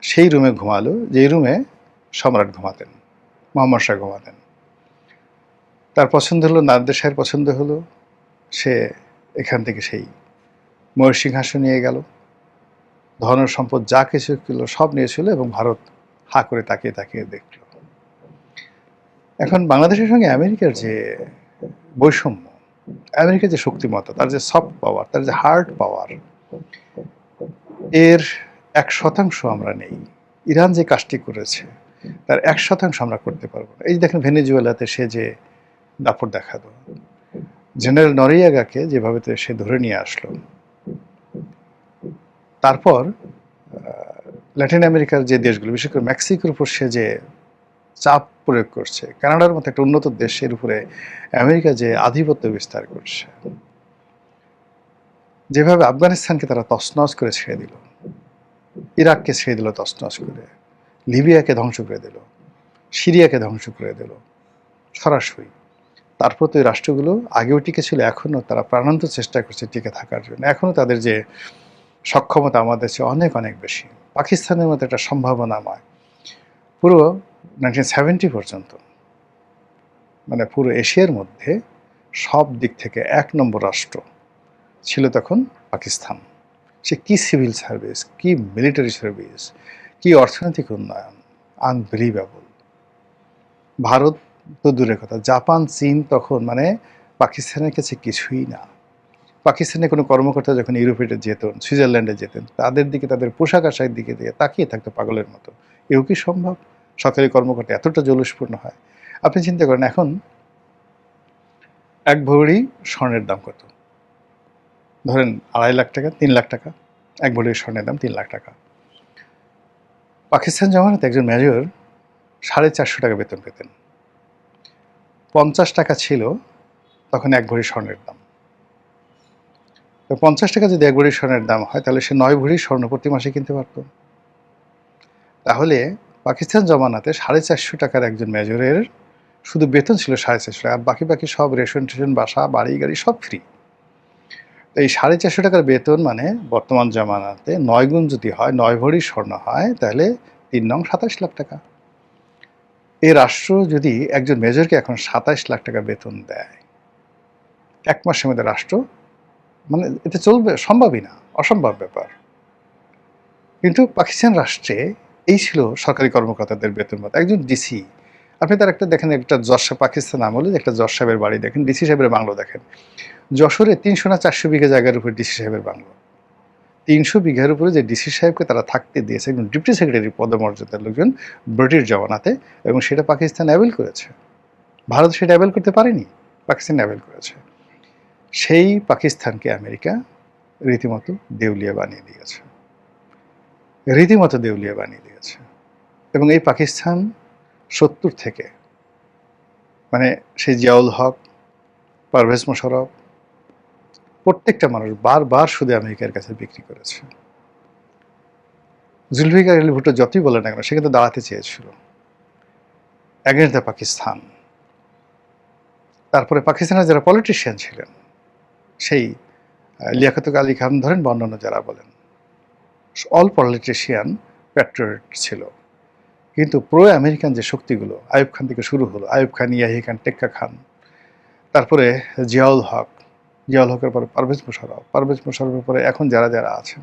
সেই রুমে ঘুমালো যে রুমে সম্রাট ঘুমাতেন, মোহাম্মদ শাহ ঘুমাতেন। তার পছন্দ হলো, নাদির শাহের পছন্দ হলো, সে এখান থেকে সেই ময়ূর সিংহাসন নিয়ে গেল, ধন সম্পদ যা কিছু ছিল সব নিয়েছিল এবং ভারত হা করে তাকিয়ে দেখল। এখন বাংলাদেশের সঙ্গে আমেরিকার যে বৈষম্য, আমেরিকার যে শক্তিমত্তা, তার যে সফট পাওয়ার, তার যে হার্ড পাওয়ার, এর 1% আমরা নেই। ইরান যে কাজটি করেছে তার 1% আমরা করতে পারবো না। এই যে দেখেন ভেনেজুয়েলাতে সে যে দাপট দেখালো, জেনারেল নরিয়াগাকে যেভাবে সে ধরে নিয়ে আসলো, তারপর ল্যাটিন আমেরিকার যে দেশগুলো, বিশেষ করে মেক্সিকোর উপর সে যে চাপ প্রয়োগ করছে, কানাডার মতো একটা উন্নত দেশের উপরে আমেরিকা যে আধিপত্য বিস্তার করছে, যেভাবে আফগানিস্তানকে তারা তছনছ করে ছেড়ে দিল, ইরাককে ছেড়ে দিল তছনছ করে, লিবিয়াকে ধ্বংস করে দিল, সিরিয়াকে ধ্বংস করে দিল সরাসরি। তারপর তো এই রাষ্ট্রগুলো আগেও টিকে ছিল, এখনও তারা প্রাণান্ত চেষ্টা করছে টিকে থাকার জন্য। এখনও তাদের যে সক্ষমতা আমাদের চেয়ে অনেক অনেক বেশি। পাকিস্তানের মতো একটা সম্ভাবনাময় পুরো 1970 পর্যন্ত, মানে পুরো এশিয়ার মধ্যে সব দিক থেকে 1 নম্বর রাষ্ট্র ছিল তখন পাকিস্তান। সে কি সিভিল সার্ভিস, কি মিলিটারি সার্ভিস, কি অর্থনৈতিক উন্নয়ন, আনবিলিভেবল। ভারত তো দূরের কথা, জাপান, চীন তখন মানে পাকিস্তানের কাছে কিছুই না। পাকিস্তানের কোনো কর্মকর্তা যখন ইউরোপে যেতেন, সুইজারল্যান্ডে যেতেন, তাদের দিকে, তাদের পোশাক আশাকের দিকে তাকিয়ে থাকতো পাগলের মতো। এও কি সম্ভব? সরকারি কর্মকর্তা এতটা জৌলুসপূর্ণ হয়? আপনি চিন্তা করেন, এখন 1 ভরি স্বর্ণের দাম কত? ধরেন 2.5 লাখ টাকা, 3 লাখ টাকা। 1 ভরি স্বর্ণের দাম 3 লাখ টাকা। পাকিস্তান জমানাতে একজন মেজর 450 টাকা বেতন পেতেন। 50 টাকা ছিল তখন 1 ভরি স্বর্ণের দাম। তো 50 টাকা যদি 1 ভরি স্বর্ণের দাম হয়, তাহলে সে 9 ভরি স্বর্ণ প্রতি মাসে কিনতে পারত। তাহলে পাকিস্তান জমানাতে 450 টাকার একজন মেজরের শুধু বেতন ছিল 450 টাকা, আর বাকি সব রেশন টেশন, বাসা, বাড়ি গাড়ি সব ফ্রি। এই 450 টাকার বেতন মানে বর্তমান জমানাতে 9 গুণ যদি হয়, 9 ভরি স্বর্ণ হয়, তাহলে 3 নং 27 লাখ টাকা। এই রাষ্ট্র যদি একজন মেজরকে এখন 27 লাখ টাকা বেতন দেয়, 1 মাসের মধ্যে রাষ্ট্র, মানে এটা চলবে? সম্ভবই না, অসম্ভব ব্যাপার। কিন্তু পাকিস্তান রাষ্ট্রে এই ছিল সরকারি কর্মকর্তাদের বেতন ভাতা। একজন ডিসি, আপনি তার একটা দেখেন, একটা যশোর, পাকিস্তান আমলে একটা যশ সাহেবের বাড়ি দেখেন, ডিসি সাহেবের বাংলো দেখেন। যশোরে 300 না 400 বিঘা জায়গার উপরে ডিসি সাহেবের বাংলো। 300 বিঘার উপরে যে ডিসি সাহেবকে তারা থাকতে দিয়েছে, একজন ডিপ্টি সেক্রেটারি পদমর্যাদার লোকজন ব্রিটিশ জমানাতে, এবং সেটা পাকিস্তান অ্যাভেল করেছে। ভারত সেটা অ্যাভেল করতে পারেনি, পাকিস্তান অ্যাভেল করেছে। সেই পাকিস্তানকে আমেরিকা রীতিমতো দেউলিয়া বানিয়ে দিয়েছে, রীতিমতো দেউলিয়া বানিয়ে দিয়েছে। এবং এই পাকিস্তান 70 থেকে, মানে সেই জিয়াউল হক, পারভেজ মোশাররফ, প্রত্যেকটা মানুষ বারবার শুধু আমেরিকার কাছে বিক্রি করেছে। জুলফিকার আলী ভুট্টো যতই বলে না কেন, সে কিন্তু দাঁড়াতে চেয়েছিল অ্যাগেন্স্ট দ্য পাকিস্তান। তারপরে পাকিস্তানের যারা পলিটিশিয়ান ছিলেন, সেই লিয়াকত আলী খান ধরেন বা অন্যান্য যারা বলেন, অল পলিটিশিয়ান প্যাট্রিয়ট ছিল। কিন্তু প্রো আমেরিকান যে শক্তিগুলো আইয়ুব খান থেকে শুরু হলো, আইয়ুব খান, ইয়াহি খান, টেক্কা খান, তারপরে জিয়াউল হকের পরে পারভেজ মোশাররফের পরে এখন যারা যারা আছেন,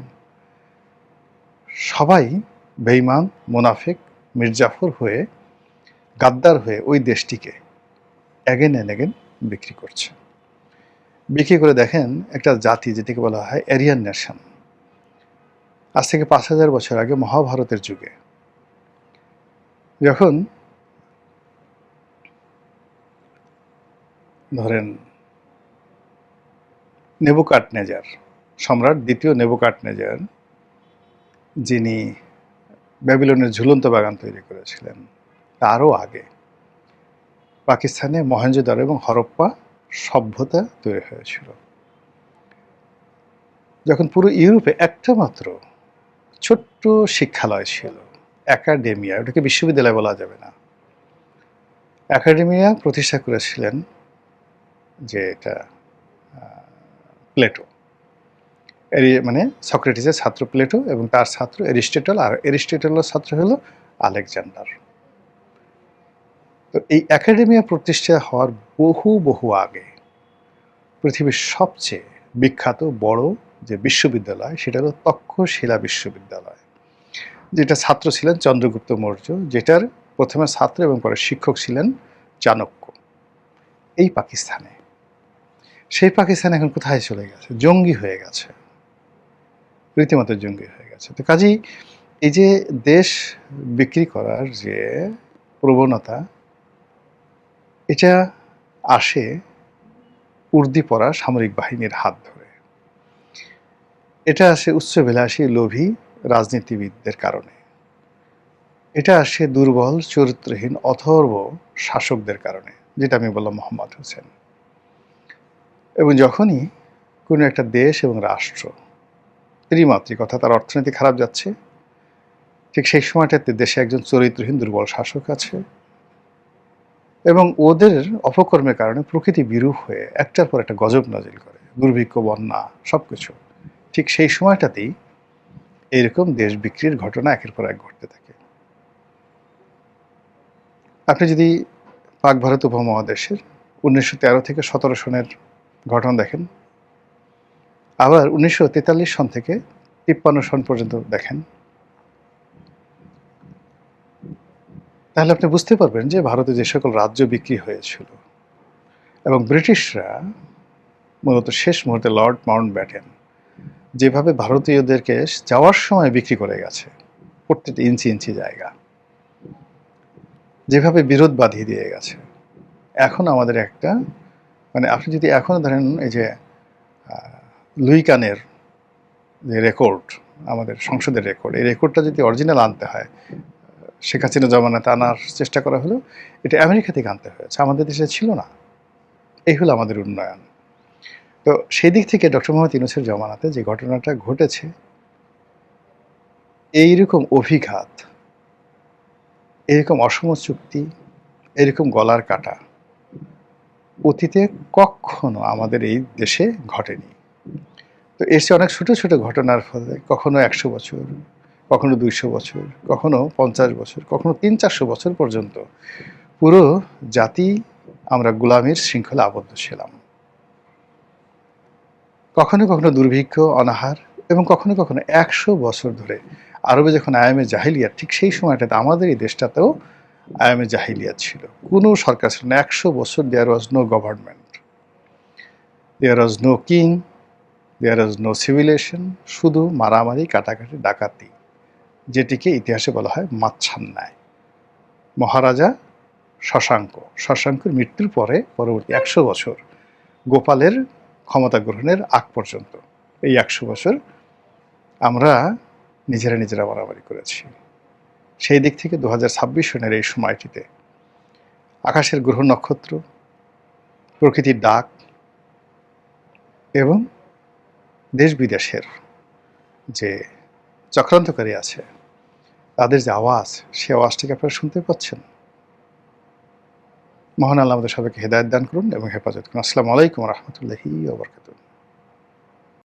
সবাই বেঈমান, মুনাফিক, মির্জাফর হয়ে, গাদ্দার হয়ে ওই দেশটিকে এগেন অ্যান্ড এগেন বিক্রি করছে। বিক্রি করে দেখেন একটা জাতি যেটাকে বলা হয় এরিয়ান নেশন, আজ থেকে 5000 বছর আগে মহাভারতের যুগে যখন ধরেন নেবুকাডনেজার, সম্রাট দ্বিতীয় নেবুকাডনেজার, যিনি ব্যাবিলনের ঝুলন্ত বাগান তৈরি করেছিলেন, তারও আগে পাকিস্তানে মহেঞ্জোদারো এবং হরপ্পা সভ্যতা তৈরি হয়েছিল। যখন পুরো ইউরোপে একটা মাত্র ছোট্ট শিক্ষালয় ছিল, একাডেমিয়া, ওটাকে বিশ্ববিদ্যালয় বলা যাবে না, একাডেমিয়া প্রতিষ্ঠা করেছিলেন যে এটা প্লেটো, মানে সক্রেটিসের ছাত্র প্লেটো এবং তার ছাত্র এরিস্টটল, আর এরিস্টটলের ছাত্র হলো আলেকজান্ডার। তো এই একাডেমিয়া প্রতিষ্ঠা হওয়ার বহু আগে পৃথিবীর সবচেয়ে বিখ্যাত বড় যে বিশ্ববিদ্যালয় সেটা হলো তক্ষশিলা বিশ্ববিদ্যালয়, যেটা ছাত্র ছিলেন চন্দ্রগুপ্ত মৌর্য, যেটার প্রথমে ছাত্র এবং পরে শিক্ষক ছিলেন চাণক্য। এই পাকিস্তানে, সেই পাকিস্তান এখন কোথায় চলে গেছে? জঙ্গি হয়ে গেছে, রীতিমতো জঙ্গি হয়ে গেছে। তো কাজেই এই যে দেশ বিক্রি করার যে প্রবণতা, এটা আসে উর্দি পরা সামরিক বাহিনীর হাত ধরে, এটা আসে উচ্চবিলাসী লোভী রাজনীতিবিদদের কারণে, এটা আসে দুর্বল চরিত্রহীন অথর্ব শাসকদের কারণে, যেটা আমি বললাম মোহাম্মদ হোসেন। এবং যখনই কোনো একটা দেশ এবং রাষ্ট্র ত্রিমাত্রিক, অর্থাৎ তার অর্থনীতি খারাপ যাচ্ছে, ঠিক সেই সময়টাতে দেশে একজন চরিত্রহীন দুর্বল শাসক আছে এবং ওদের অপকর্মের কারণে প্রকৃতি বিরূপ হয়ে একটার পর একটা গজব নাজিল করে, দুর্ভিক্ষ, বন্যা, সব কিছু। ঠিক সেই সময়টাতেই এইরকম দেশ বিক্রির ঘটনা একের পর এক ঘটতে থাকে। আপনি যদি পাক ভারত উপমহাদেশের 1913 থেকে 17 সনের ঘটনা দেখেন, আবার 1943 সন থেকে 53 সন পর্যন্ত দেখেন, তাহলে আপনি বুঝতে পারবেন যে ভারতে যে সকল রাজ্য বিক্রি হয়েছিল এবং ব্রিটিশরা মূলত শেষ মুহূর্তে লর্ড মাউন্টব্যাটেন যেভাবে ভারতীয়দেরকে যাওয়ার সময় বিক্রি করে গেছে, প্রত্যেকটা ইঞ্চি জায়গা যেভাবে বিরোধ বাঁধিয়ে দিয়ে গেছে। এখন আমাদের একটা, মানে আপনি যদি এখন ধরেন এই যে লুই কানের যে রেকর্ড, আমাদের সংসদের রেকর্ড, এই রেকর্ডটা যদি অরিজিনাল আনতে হয়, শেখ হাসিনা জমানাতে আনার চেষ্টা করা হলো, এটা আমেরিকা থেকে আনতে হয়েছে, আমাদের দেশে ছিল না। এই হলো আমাদের উন্নয়ন। তো সেই দিক থেকে ডক্টর মোহাম্মদ ইউনূসের জমানাতে যে ঘটনাটা ঘটেছে, এইরকম অভিঘাত, এরকম অসম চুক্তি, এরকম গলার কাটা অতীতে কখনো আমাদের এই দেশে ঘটেনি। তো এসে অনেক ছোট ছোট ঘটনার ফলে কখনো 100 বছর, কখনো 200 বছর, কখনো 50 বছর, কখনো 300-400 বছর পর্যন্ত পুরো জাতি আমরা গোলামির শৃঙ্খলা আবদ্ধ ছিলাম। কখনো কখনো দুর্ভিক্ষ, অনাহার, এবং কখনো কখনো 100 বছর ধরে আরবে যখন আয়ামে জাহিলিয়াত, ঠিক সেই সময়টাতে আমাদের এই দেশটাতেও আয়ামে জাহিলিয়াত ছিল, কোনো সরকার ছিল না। 100 বছর there was no government, there was no king, there was no civilisation, শুধু মারামারি, কাটাকাটি, ডাকাতি, যেটিকে ইতিহাসে বলা হয় মাচ্ছান্যায়। মহারাজা শশাঙ্কের মৃত্যুর পরে পরবর্তী 100 বছর গোপালের ক্ষমতা গ্রহণের আগ পর্যন্ত, এই 100 বছর আমরা নিজেরা মারামারি করেছি। সেই দিক থেকে 2026 সনের এই সময়টিতে আকাশের গ্রহ নক্ষত্র, প্রকৃতির ডাক এবং দেশ বিদেশের যে চক্রান্তকারী আছে তাদের যে আওয়াজ, সে আওয়াজটিকে আপনারা শুনতে পাচ্ছেন। মহান আল্লাহ আমাদের সবাইকে হেদায়েত দান করুন এবং হেফাজত করুন। আসসালামু আলাইকুম ওয়া রাহমাতুল্লাহি ওয়া বারাকাতুহু।